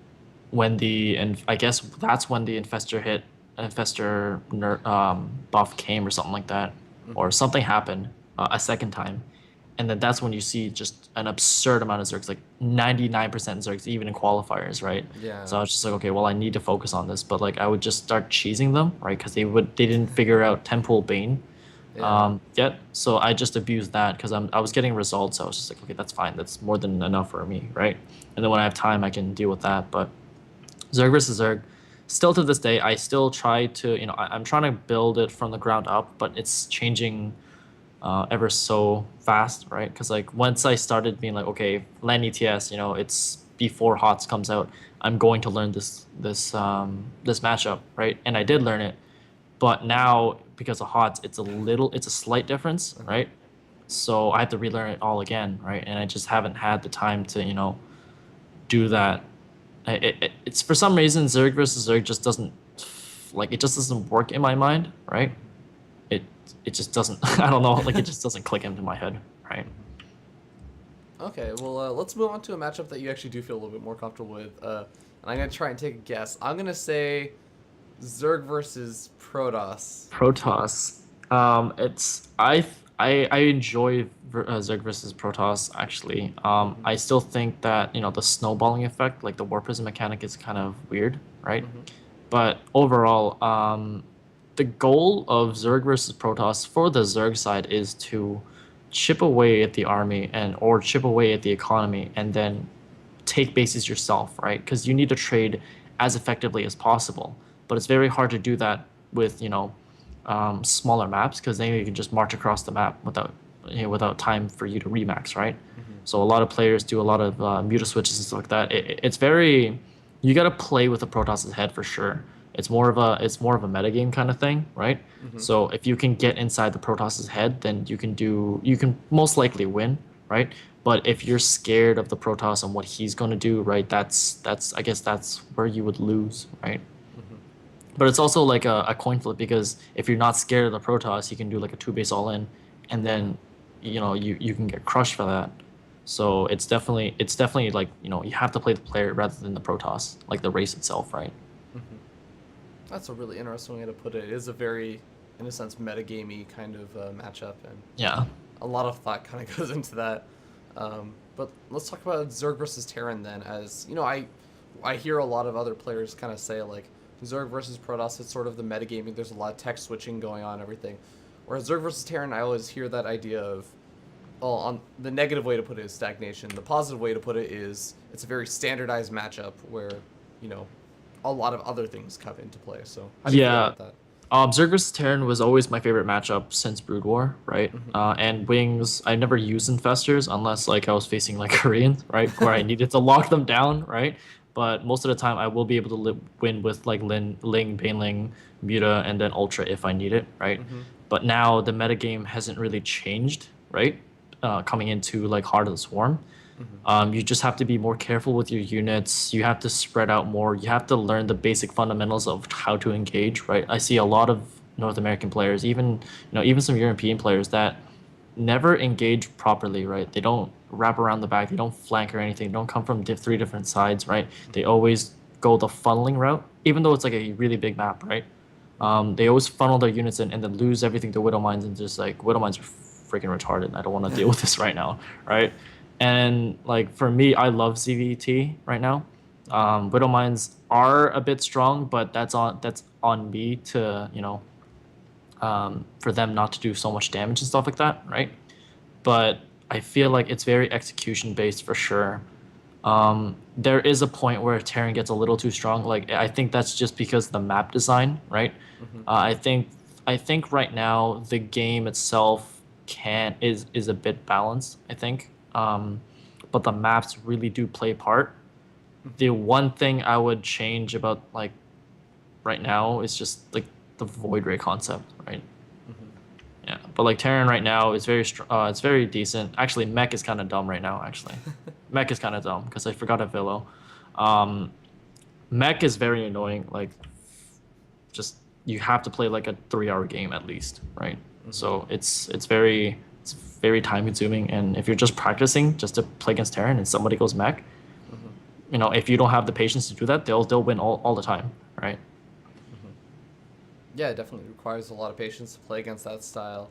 and I guess that's when the infestor buff came or something like that, or Hmm. something happened a second time, and then that's when you see just an absurd amount of Zergs, like 99% Zergs, even in qualifiers, right? Yeah. So I was just like, okay, well, I need to focus on this, but like I would just start cheesing them, right? Because they didn't figure out Temple Bane Yeah. yet, so I just abused that because I was getting results. So I was just like, okay, that's fine, that's more than enough for me, right? And then when I have time, I can deal with that, but. Zerg versus Zerg. Still to this day, I still try to, I'm trying to build it from the ground up, but it's changing ever so fast, right? Because like once I started being like, okay, LAN ETS, it's before HOTS comes out, I'm going to learn this matchup, right? And I did learn it, but now because of HOTS, it's a slight difference, Uh-huh. right? So I have to relearn it all again, right? And I just haven't had the time to, do that. It's for some reason Zerg versus Zerg just doesn't like it just doesn't work in my mind, right? Hmm. It it just doesn't. I don't know, like it just doesn't click into my head, right? Hmm. Okay, well, let's move on to a matchup that you actually do feel a little bit more comfortable with. And I'm gonna try and take a guess. I'm gonna say Zerg versus Protoss. Protoss. It's I enjoy Zerg versus Protoss actually. Hmm. I still think that the snowballing effect, like the War Prism mechanic, is kind of weird, right? Hmm. But overall, the goal of Zerg versus Protoss for the Zerg side is to chip away at the army or chip away at the economy and then take bases yourself, right? Because you need to trade as effectively as possible. But it's very hard to do that with smaller maps because then you can just march across the map without time for you to remax, right? Hmm. So a lot of players do a lot of muta switches and stuff like that. It's very you got to play with the Protoss's head for sure. It's more of a metagame kind of thing, right? Hmm. So if you can get inside the Protoss's head, then you can most likely win, right? But if you're scared of the Protoss and what he's gonna do, right, that's I guess that's where you would lose, right? Hmm. But it's also like a coin flip because if you're not scared of the Protoss, you can do like a two base all in, and Yeah. then you can get crushed for that. So it's definitely like you have to play the player rather than the Protoss, like the race itself, right? Hmm. That's a really interesting way to put it. It is a very, in a sense, metagamey kind of matchup, and Yeah. a lot of thought kind of goes into that. But let's talk about Zerg versus Terran then. As you know, I hear a lot of other players kind of say like Zerg versus Protoss. It's sort of the metagaming. There's a lot of tech switching going on, everything. Whereas Zerg versus Terran, I always hear that idea of, well, on the negative way to put it is stagnation. The positive way to put it is it's a very standardized matchup where you know a lot of other things come into play. So how do you feel Yeah. about that? Zergus Terran was always my favorite matchup since Brood War, right? And Wings, I never used Infestors unless like I was facing like Koreans, right? Where I needed to lock them down, right? But most of the time I will be able to win with like Ling, Baneling, Muta, and then Ultra if I need it, right? Mm-hmm. But now the metagame hasn't really changed, right? Coming into like Heart of the Swarm. Mm-hmm. You just have to be more careful with your units. You have to spread out more. You have to learn the basic fundamentals of how to engage, right? I see a lot of North American players, even some European players that never engage properly, right? They don't wrap around the back. They don't flank or anything. They don't come from three different sides, right? They Mm-hmm. always go the funneling route, even though it's like a really big map, right? Mm-hmm. They always funnel their units in and then lose everything to Widow Mines and just like Widow Mines are freaking retarded. I don't want to deal with this right now, right? And like for me, I love CVT right now. Mm-hmm. Widow Mines are a bit strong, but that's on me to for them not to do so much damage and stuff like that, Mm-hmm. right? But I feel like it's very execution based for sure. there is a point where Terran gets a little too strong. Like I think that's just because the map design, right? Hmm. I think right now the game itself can is a bit balanced, I think. But the maps really do play a part. The Hmm. one thing I would change about like right now is just like the void ray concept, right? Hmm. Yeah, but like Terran right now is it's very decent. Actually, Mech is kind of dumb right now. Actually, Mech is kind of dumb because I forgot a Vilo. Um, Mech is very annoying. Like, just you have to play like a 3 hour game at least, right? Hmm. So it's very time consuming. And if you're just practicing just to play against Terran and somebody goes Mech, Hmm. if you don't have the patience to do that, they'll win all the time, right? Hmm. Yeah, it definitely requires a lot of patience to play against that style.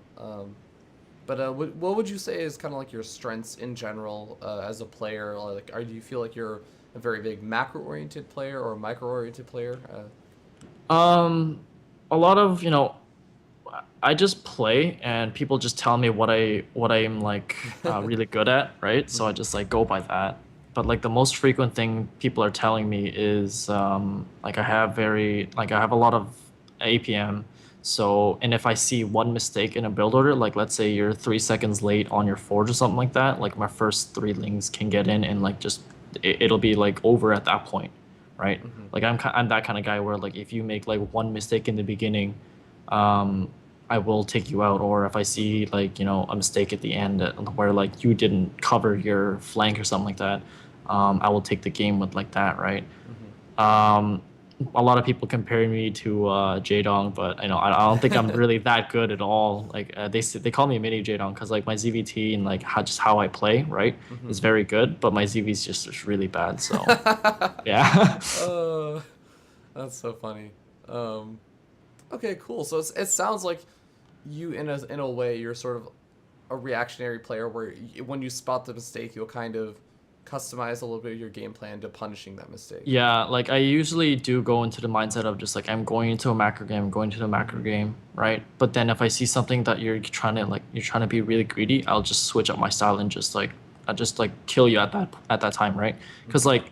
But what would you say is kind of like your strengths in general as a player? Like, do you feel like you're a very big macro-oriented player or a micro-oriented player? Um, a lot of, I just play and people just tell me what I'm like really good at, right? So I Hmm. just like go by that. But like the most frequent thing people are telling me is like I have a lot of APM. So and if I see one mistake in a build order, like let's say you're 3 seconds late on your forge or something like that, like my first three lings can get in and like just it'll be like over at that point, right? Hmm. Like I'm that kind of guy where like if you make like one mistake in the beginning, um, I will take you out. Or if I Hmm. see like a mistake at the end where like you didn't cover your flank or something like that, I will take the game with like that, right? Hmm. Um, a lot of people compare me to Jaedong, but I don't think I'm really that good at all. Like they call me a mini Jaedong because like my ZVT and like how I play, right, Hmm. is very good, but my ZV is just really bad. So yeah. uh, that's so funny. Um, okay, cool. So it sounds like you, in a way, you're sort of a reactionary player where when you spot the mistake, you'll kind of customize a little bit of your game plan to punishing that mistake. Yeah, like I usually do go into the mindset of just like I'm going into a macro game, I'm going to the macro Hmm. game, right? But then if I see something that you're trying to be really greedy, I'll just switch up my style and just like I just like kill you at that time, right? Because Hmm. like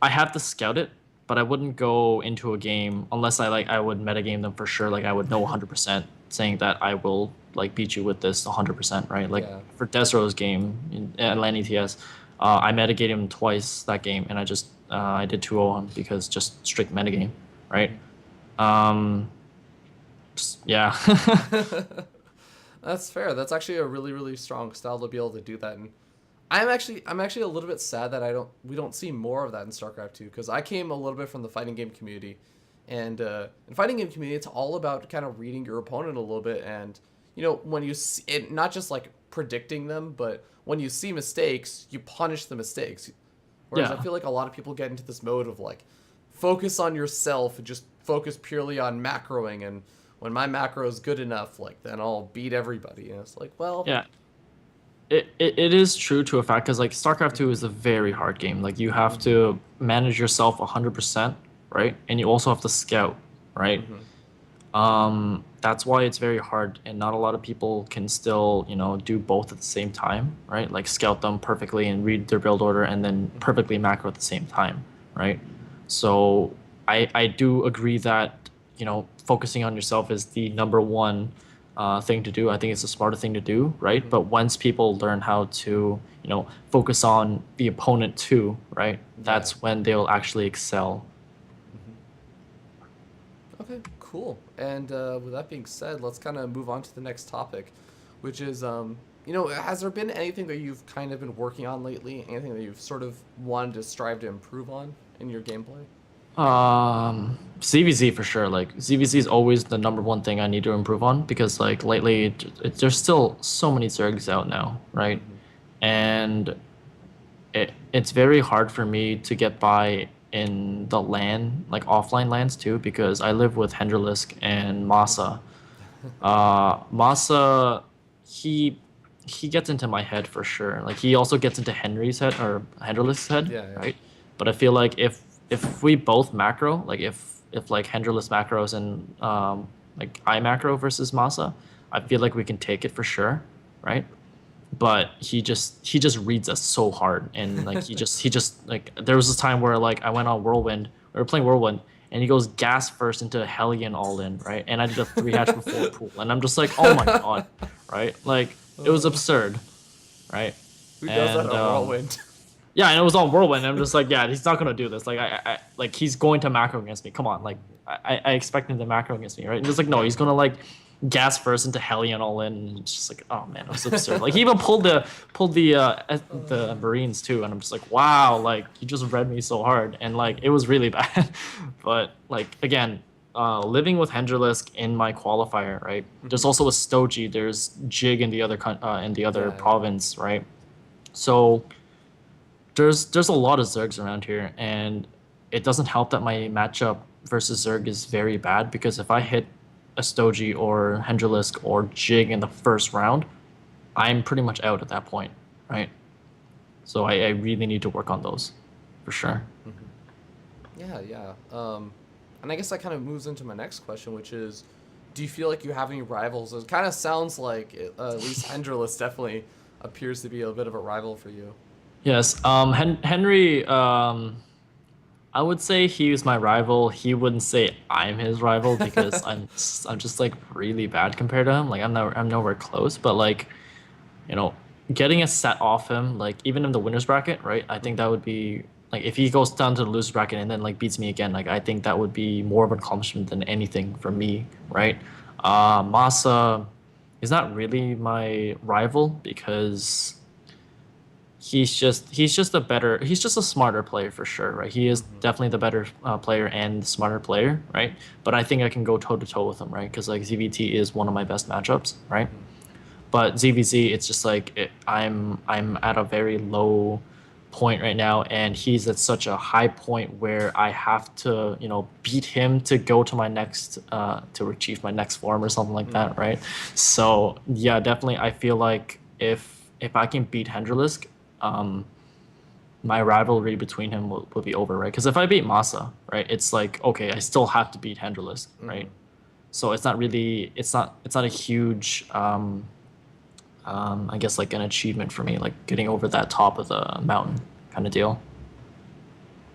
I have to scout it, but I wouldn't go into a game unless I would metagame them for sure. Like I would know 100% saying that I will like beat you with this 100%, right? Like Yeah. for Desro's game in Atlanta ETS, I metagamed him twice that game, and I did 2-0 him because just strict metagame, right? Hmm. Um, yeah. That's fair. That's actually a really, really strong style to be able to do that. And I'm actually a little bit sad that we don't see more of that in StarCraft 2 because I came a little bit from the fighting game community, and in fighting game community it's all about kind of reading your opponent a little bit, and when you see it, not just like predicting them, but when you see mistakes, you punish the mistakes. Whereas I Yeah. feel like a lot of people get into this mode of like focus on yourself and just focus purely on macroing, and when my macro is good enough, like then I'll beat everybody. And it's like, well, Yeah. It is true to a fact because like StarCraft 2 hmm. is a very hard game. Like you have Hmm. to manage yourself 100%, right? And you also have to scout, right? Hmm. That's why it's very hard, and not a lot of people can still, do both at the same time, right? Like scout them perfectly and read their build order and then Hmm. perfectly macro at the same time, right? So I do agree that, focusing on yourself is the number one thing to do. I think it's a smarter thing to do, right? Hmm. But once people learn how to, focus on the opponent too, right? Yeah. That's when they'll actually excel. Hmm. Okay, cool. And with that being said, let's kind of move on to the next topic, which is, has there been anything that you've kind of been working on lately? Anything that you've sort of wanted to strive to improve on in your gameplay? ZVZ for sure. Like ZVZ is always the number one thing I need to improve on because like lately there's still so many Zergs out now, right? Hmm. And it's very hard for me to get by in the LAN, like offline LANs too, because I live with Henderlisk and Hmm. Masa. Masa, he he gets into my head for sure. Like he also gets into Henry's head or Henderlisk's head, Yeah, yeah. right? But I feel like if we both macro, like if like Henderless macros and like I macro versus Masa, I feel like we can take it for sure, right? but he just reads us so hard, and like he just like there was this time where like I went on Whirlwind, we were playing Whirlwind, and he goes gas first into Hellion all in, right? And I did a three hatch before pool, and I'm just like, oh my god, right? Like it was absurd, right? Who does that And on Whirlwind? yeah, and it was on Whirlwind. And I'm just like, yeah, he's not gonna do this. Like like he's going to macro against me. Come on, like I expect him to macro against me, right? And it's like, no, he's gonna like gas first into Hellion all in. And it's just like, oh man, it was absurd. Like he even pulled the Marines too, and I'm just like, wow, like he just read me so hard, and like it was really bad. But like again, living with Henderlisk in my qualifier, right? There's also a Stoji. There's Jig in the other in the other Yeah. province, right? So there's a lot of Zergs around here, and it doesn't help that my matchup versus Zerg is very bad, because if I hit a Stoji or Henderlisk or Jig in the first round, I'm pretty much out at that point, right? So I really need to work on those, for sure. Yeah, yeah. And I guess that kind of moves into my next question, which is, do you feel like you have any rivals? It kind of sounds like at least Henderless definitely appears to be a bit of a rival for you. Yes, Henry. I would say he was my rival. He wouldn't say I'm his rival because I'm just like really bad compared to him. Like I'm nowhere close. But like, you know, getting a set off him, like even in the winners bracket, right? I think that would be like if he goes down to the losers bracket and then like beats me again, like I think that would be more of an accomplishment than anything for me, right? Masa is not really my rival because he's just a smarter player for sure, right? He is definitely the better player and the smarter player, right? But I think I can go toe to toe with him, right? Because like ZVT is one of my best matchups, right? But ZVZ, it's just like I'm at a very low point right now, and he's at such a high point where I have to, beat him to go to my next to achieve my next form or something like that, right? So yeah, definitely, I feel like if I can beat Henderlisk, um, my rivalry between him will be over, right? Because if I beat Masa, right, it's like okay, I still have to beat Henderlisk, right? So it's not a huge I guess like an achievement for me, like getting over that top of the mountain kind of deal.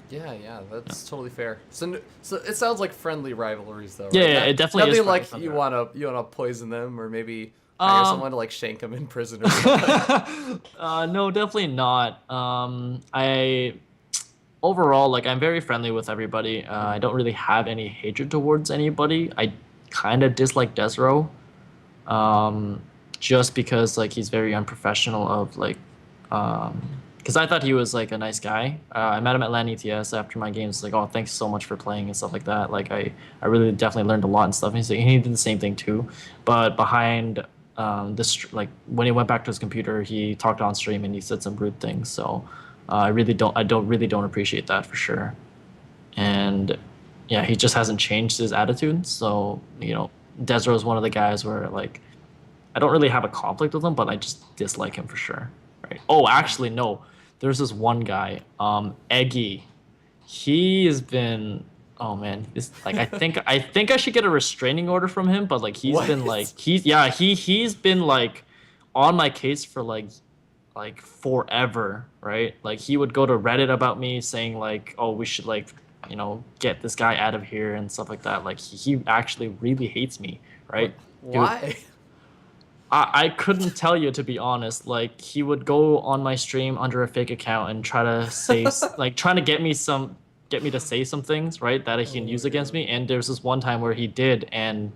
Yeah, yeah, that's totally fair. So it sounds like friendly rivalries, though, Yeah, right? yeah, it definitely is Nothing like friendly, you right? wanna poison them or maybe hire Um, someone to like shank them in prison or something. no, definitely not. I overall like I'm very friendly with everybody. I don't really have any hatred towards anybody. I kind of dislike Desro, um, just because like he's very unprofessional of like because I thought he was like a nice guy. I met him at LAN ETS after my games. Like, oh, thanks so much for playing and stuff like that. Like, I really definitely learned a lot and stuff. And he did the same thing too, but behind this, like when he went back to his computer, he talked on stream and he said some rude things. So I don't appreciate that for sure. And yeah, he just hasn't changed his attitude. So Desro is one of the guys where like I don't really have a conflict with him, but I just dislike him for sure. Right. Oh, actually, no. There's this one guy, Eggy. He has been. Oh man, this like I think I should get a restraining order from him, but like he's What? been like he's been like on my case for like forever, right? Like he would go to Reddit about me saying like, oh, we should like get this guy out of here and stuff like that. Like he actually really hates me, right? He would Why? I couldn't tell you, to be honest. Like he would go on my stream under a fake account and try to trying to get me to say some things, right, that he can Oh use my against god. me. And there's this one time where he did, and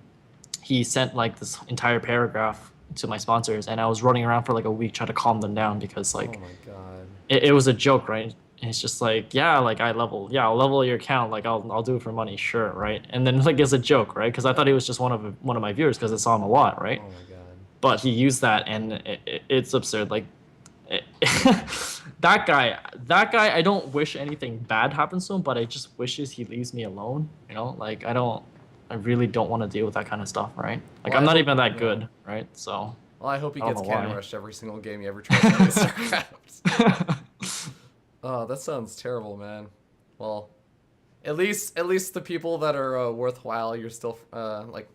he sent like this entire paragraph to my sponsors, and I was running around for like a week trying to calm them down because Oh like my god. it was a joke, right? And it's just like, yeah, like I'll level your account, like I'll do it for money, sure, right? And then like it's a joke, right? Because I thought he was just one of my viewers because I saw him a lot, right? Oh my god. But he used that, and it's absurd. Like it, that guy, I don't wish anything bad happens to him, but I just wishes he leaves me alone. Like I really don't want to deal with that kind of stuff, right? Like Well, I I'm not hope even that yeah. good, right? So Well, I hope he I don't gets know cannon why. rushed every single game he ever tries to play StarCraft. Oh, that sounds terrible, man. Well, at least the people that are worthwhile, you're still like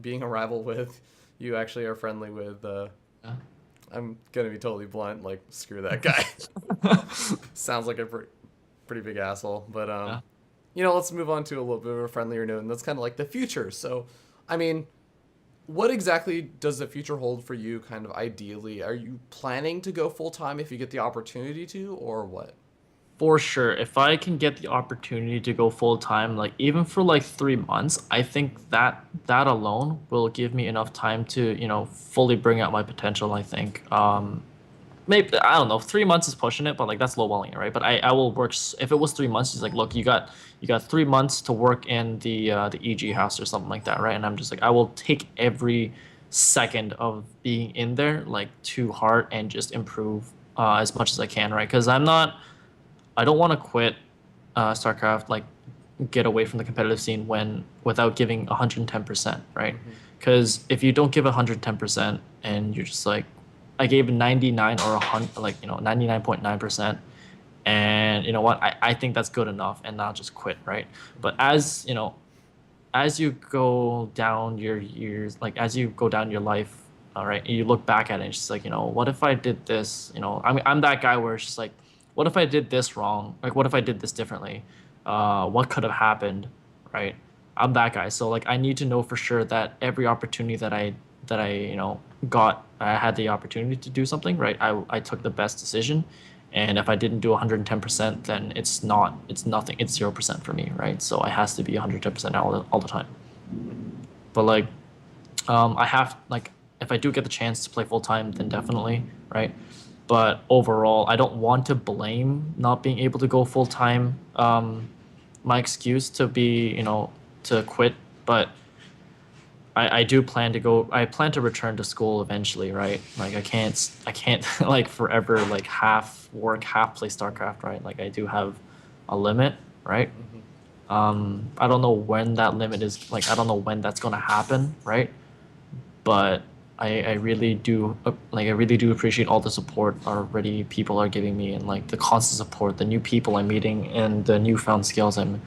being a rival with. You actually are friendly with. Yeah. I'm gonna be totally blunt. Like, screw that guy. Sounds like a pretty big asshole. But Yeah. let's move on to a little bit of a friendlier note, and that's kind of like the future. So, I mean, what exactly does the future hold for you? Kind of ideally, are you planning to go full time if you get the opportunity to, or what? For sure, if I can get the opportunity to go full time, like even for like 3 months, I think that alone will give me enough time to, fully bring out my potential, I think. Maybe I don't know, 3 months is pushing it, but like that's lowballing it, right? But I will work if it was 3 months, he's like, look, you got 3 months to work in the EG house or something like that, right? And I'm just like, I will take every second of being in there like to heart and just improve as much as I can, right? Because I don't want to quit StarCraft, like get away from the competitive scene when without giving 110%, right? Mm-hmm. Because if you don't give 110% and you're just like, I gave 99 or 100, like 99.9%, and you know what, I think that's good enough, and not just quit, right? But as you go down your years, like as you go down your life, all right, you look back at it, and it's just like, what if I did this? I'm that guy where it's just like, what if I did this wrong? Like, what if I did this differently? What could have happened, right? I'm that guy. So like, I need to know for sure that every opportunity that I got, I had the opportunity to do something, right? I took the best decision, and if I didn't do 110%, then it's nothing. It's 0% for me, right? So I has to be 110% all the time. Mm-hmm. But like, I have like, if I do get the chance to play full time, then definitely, right? But overall, I don't want to blame not being able to go full time. My excuse to be, to quit, but I do plan to go. I plan to return to school eventually, right? Like I can't like forever like half work, half play StarCraft, right? Like I do have a limit, right? Mm-hmm. I don't know when that limit is. Like I don't know when that's gonna happen, right? But I really do like I really do appreciate all the support already people are giving me, and like the constant support, the new people I'm meeting, and the newfound skills I'm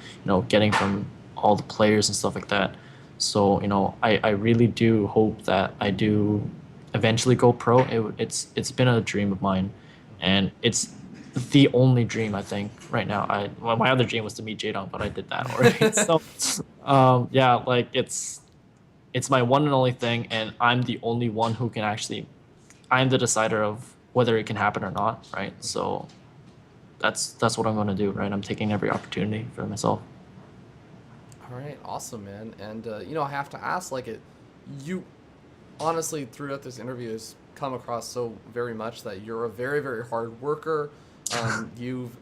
getting from all the players and stuff like that. So I really do hope that I do eventually go pro. It's been a dream of mine, and it's the only dream I think right now. My other dream was to meet Jadong, but I did that already. So yeah, like it's my one and only thing, and I'm the only one who can actually. I'm the decider of whether it can happen or not, right? So that's what I'm going to do, right? I'm taking every opportunity for myself. All right, awesome, man. And I have to ask, like, you honestly throughout this interview has come across so very much that you're a very, very hard worker. You've,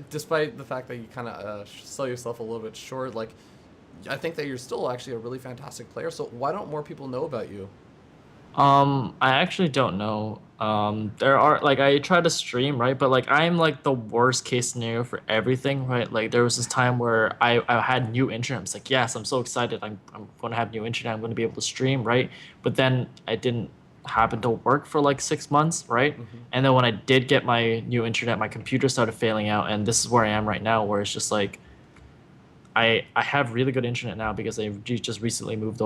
despite the fact that you kind of sell yourself a little bit short, like, I think that you're still actually a really fantastic player. So why don't more people know about you? I actually don't know. There are like I try to stream, right? But like I'm like the worst case scenario for everything, right? Like there was this time where I had new internet. I was like, yes, I'm so excited. I'm gonna have new internet. I'm gonna be able to stream, right? But then I didn't happen to work for like 6 months, right? Mm-hmm. And then when I did get my new internet, my computer started failing out, and this is where I am right now, where it's just like I have really good internet now because I just recently moved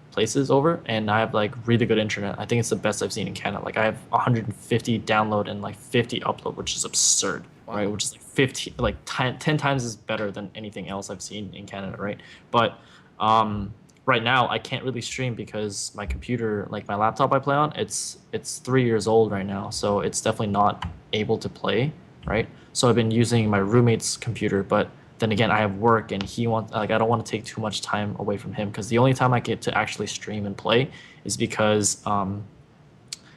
places over, and I have like really good internet. I think it's the best I've seen in Canada. Like I have 150 download and like 50 upload, which is absurd, right? Wow. Which is like 50, like 10 times is better than anything else I've seen in Canada, right? But right now I can't really stream because my computer, like my laptop I play on, it's 3 years old right now, so it's definitely not able to play, right? So I've been using my roommate's computer, but then again, I have work, and he wants like I don't want to take too much time away from him because the only time I get to actually stream and play is because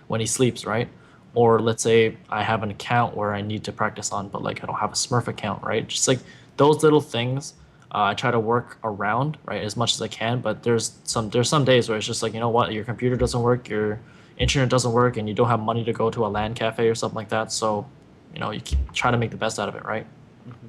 when he sleeps, right? Or let's say I have an account where I need to practice on, but like I don't have a Smurf account, right? Just like those little things, I try to work around, right, as much as I can. But there's some days where it's just like, you know what, your computer doesn't work, your internet doesn't work, and you don't have money to go to a LAN cafe or something like that. So you keep try to make the best out of it, right? Mm-hmm.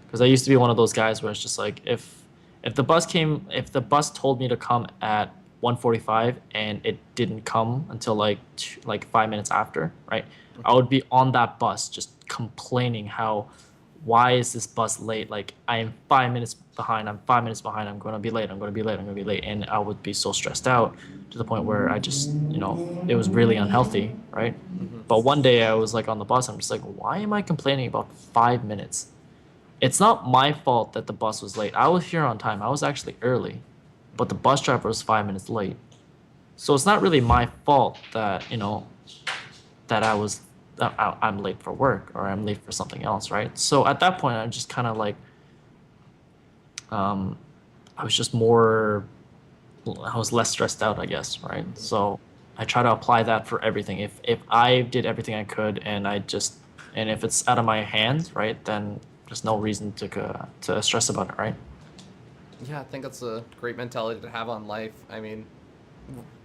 Because I used to be one of those guys where it's just like if the bus told me to come at 1:45 and it didn't come until like 5 minutes after, right? I would be on that bus just complaining how why is this bus late? Like I am 5 minutes behind. I'm 5 minutes behind. I'm gonna be late. I'm gonna be late. I'm gonna be late. And I would be so stressed out. to the point where I just, it was really unhealthy, right? Mm-hmm. But one day I was like on the bus, I'm just like, why am I complaining about 5 minutes? It's not my fault that the bus was late. I was here on time. I was actually early, but the bus driver was 5 minutes late. So it's not really my fault that, that I'm late for work or I'm late for something else, right? So at that point, I'm just kind of like, um, I was just more, I was less stressed out, I guess, right? So I try to apply that for everything. If I did everything I could and if it's out of my hands, right, then there's no reason to stress about it, right? Yeah, I think that's a great mentality to have on life. I mean,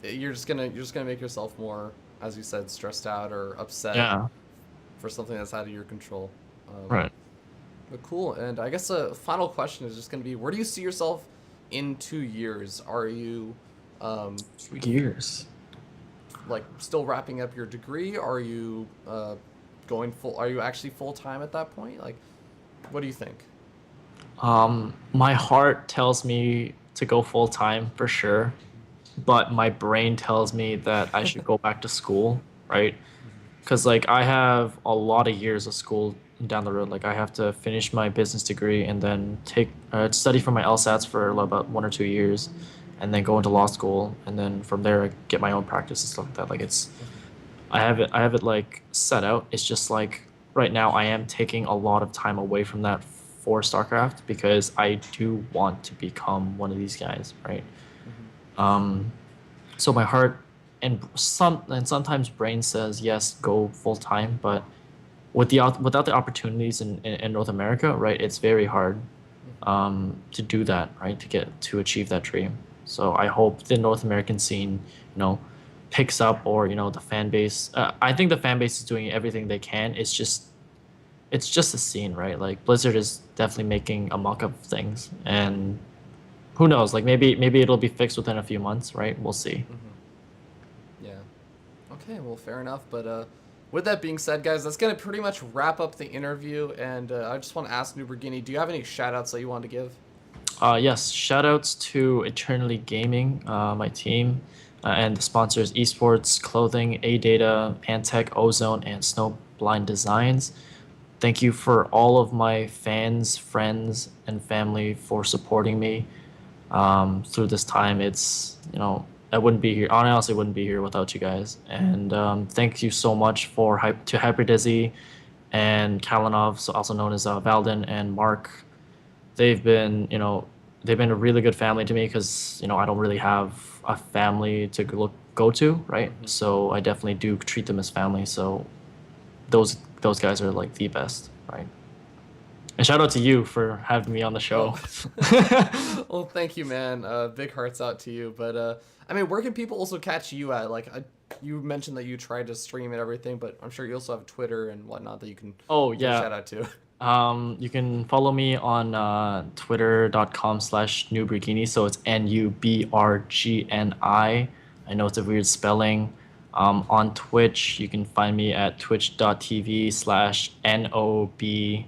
you're just gonna make yourself more, as you said, stressed out or upset Yeah, for something that's out of your control. right. But cool. And I guess a final question is just gonna be, where do you see yourself in 2 years? Are you, um, 2 years. like still wrapping up your degree? Are you going full? Are you actually full time at that point? Like, what do you think? My heart tells me to go full time for sure, but my brain tells me that I should go back to school, right? Because like I have a lot of years of school down the road. Like I have to finish my business degree and then take study for my LSATs for about 1 or 2 years, and then go into law school, and then from there I get my own practice and stuff like that. Like I have it like set out. It's just like right now I am taking a lot of time away from that for StarCraft because I do want to become one of these guys, right? Mm-hmm. Um, so my heart and sometimes brain says yes, go full time, but without the opportunities in North America, right, it's very hard to do that, right, to achieve that dream. So I hope the North American scene, picks up, or the fan base. I think the fan base is doing everything they can. It's just a scene, right? Like Blizzard is definitely making a mock of things, and who knows? Like maybe it'll be fixed within a few months, right? We'll see. Mm-hmm. Yeah. Okay, well, fair enough. But with that being said, guys, that's gonna pretty much wrap up the interview. And I just want to ask NuBrGNi, do you have any shout outs that you want to give? Yes, shout outs to Eternally Gaming, my team, and the sponsors Esports, Clothing, A Data, Antec, Ozone, and Snowblind Designs. Thank you for all of my fans, friends, and family for supporting me through this time. I wouldn't be here. I honestly wouldn't be here without you guys. And thank you so much to Hyperdizzy and Kalinov, so also known as Valden and Mark. They've been a really good family to me because I don't really have a family to go to, right? Mm-hmm. So I definitely do treat them as family. So those guys are like the best, right? And shout out to you for having me on the show. Well, thank you, man. Big hearts out to you. But I mean, where can people also catch you at? Like, you mentioned that you tried to stream and everything, but I'm sure you also have Twitter and whatnot that you can Oh give a yeah. shout out to. You can follow me on twitter.com/NuBrGNi. So it's NuBrGNi. I know it's a weird spelling. On Twitch, you can find me at twitch.tv/NoBorghini.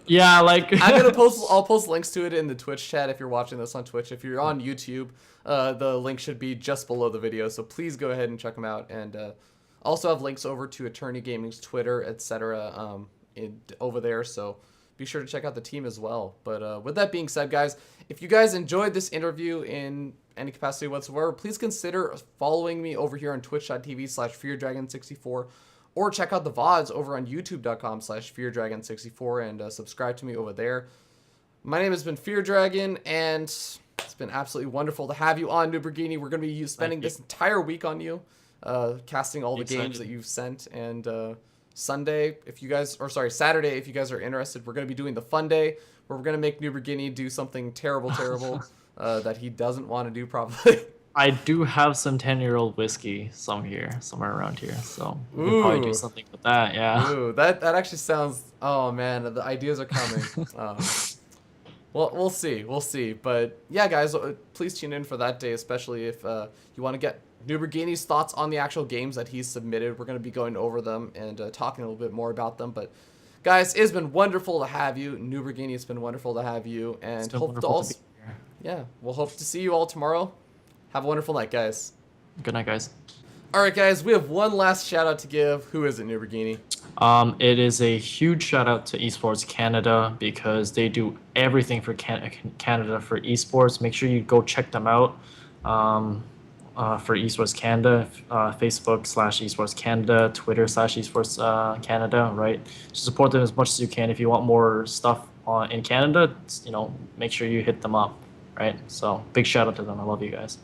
Yeah, like I'll post links to it in the Twitch chat if you're watching this on Twitch. If you're on YouTube, the link should be just below the video. So please go ahead and check them out. And also have links over to Attorney Gaming's Twitter, etc. Over there. So be sure to check out the team as well. But with that being said, guys, if you guys enjoyed this interview in any capacity whatsoever, please consider following me over here on twitch.tv/FearDragon64, or check out the VODs over on youtube.com/FearDragon64 and subscribe to me over there. My name has been Fear Dragon, and it's been absolutely wonderful to have you on, NuBrGNi. We're going to be spending this entire week on you, casting all the games that you've sent. And Saturday, if you guys are interested, we're going to be doing the fun day where we're going to make NuBrGNi do something terrible that he doesn't want to do probably. I do have some 10-year-old whiskey somewhere around here, so we can probably do Ooh. something with that. Yeah. Ooh, that actually sounds. Oh man, the ideas are coming. Well, we'll see. But yeah, guys, please tune in for that day, especially if you want to get NuBrGNi's thoughts on the actual games that he's submitted. We're going to be going over them and talking a little bit more about them. But guys, it's been wonderful to have you, NuBrGNi. It's been wonderful to have you, and It's been hope to wonderful to also. be here. Yeah, we'll hope to see you all tomorrow. Have a wonderful night, guys. Good night, guys. All right, guys, we have one last shout out to give. Who is it, NuBrGNi? It is a huge shout out to Esports Canada because they do everything for Canada for esports. Make sure you go check them out. For Esports Canada, Facebook/Esports Canada, Twitter/Esports Canada, right? Support them as much as you can. If you want more stuff in Canada, make sure you hit them up, right? So big shout out to them. I love you guys.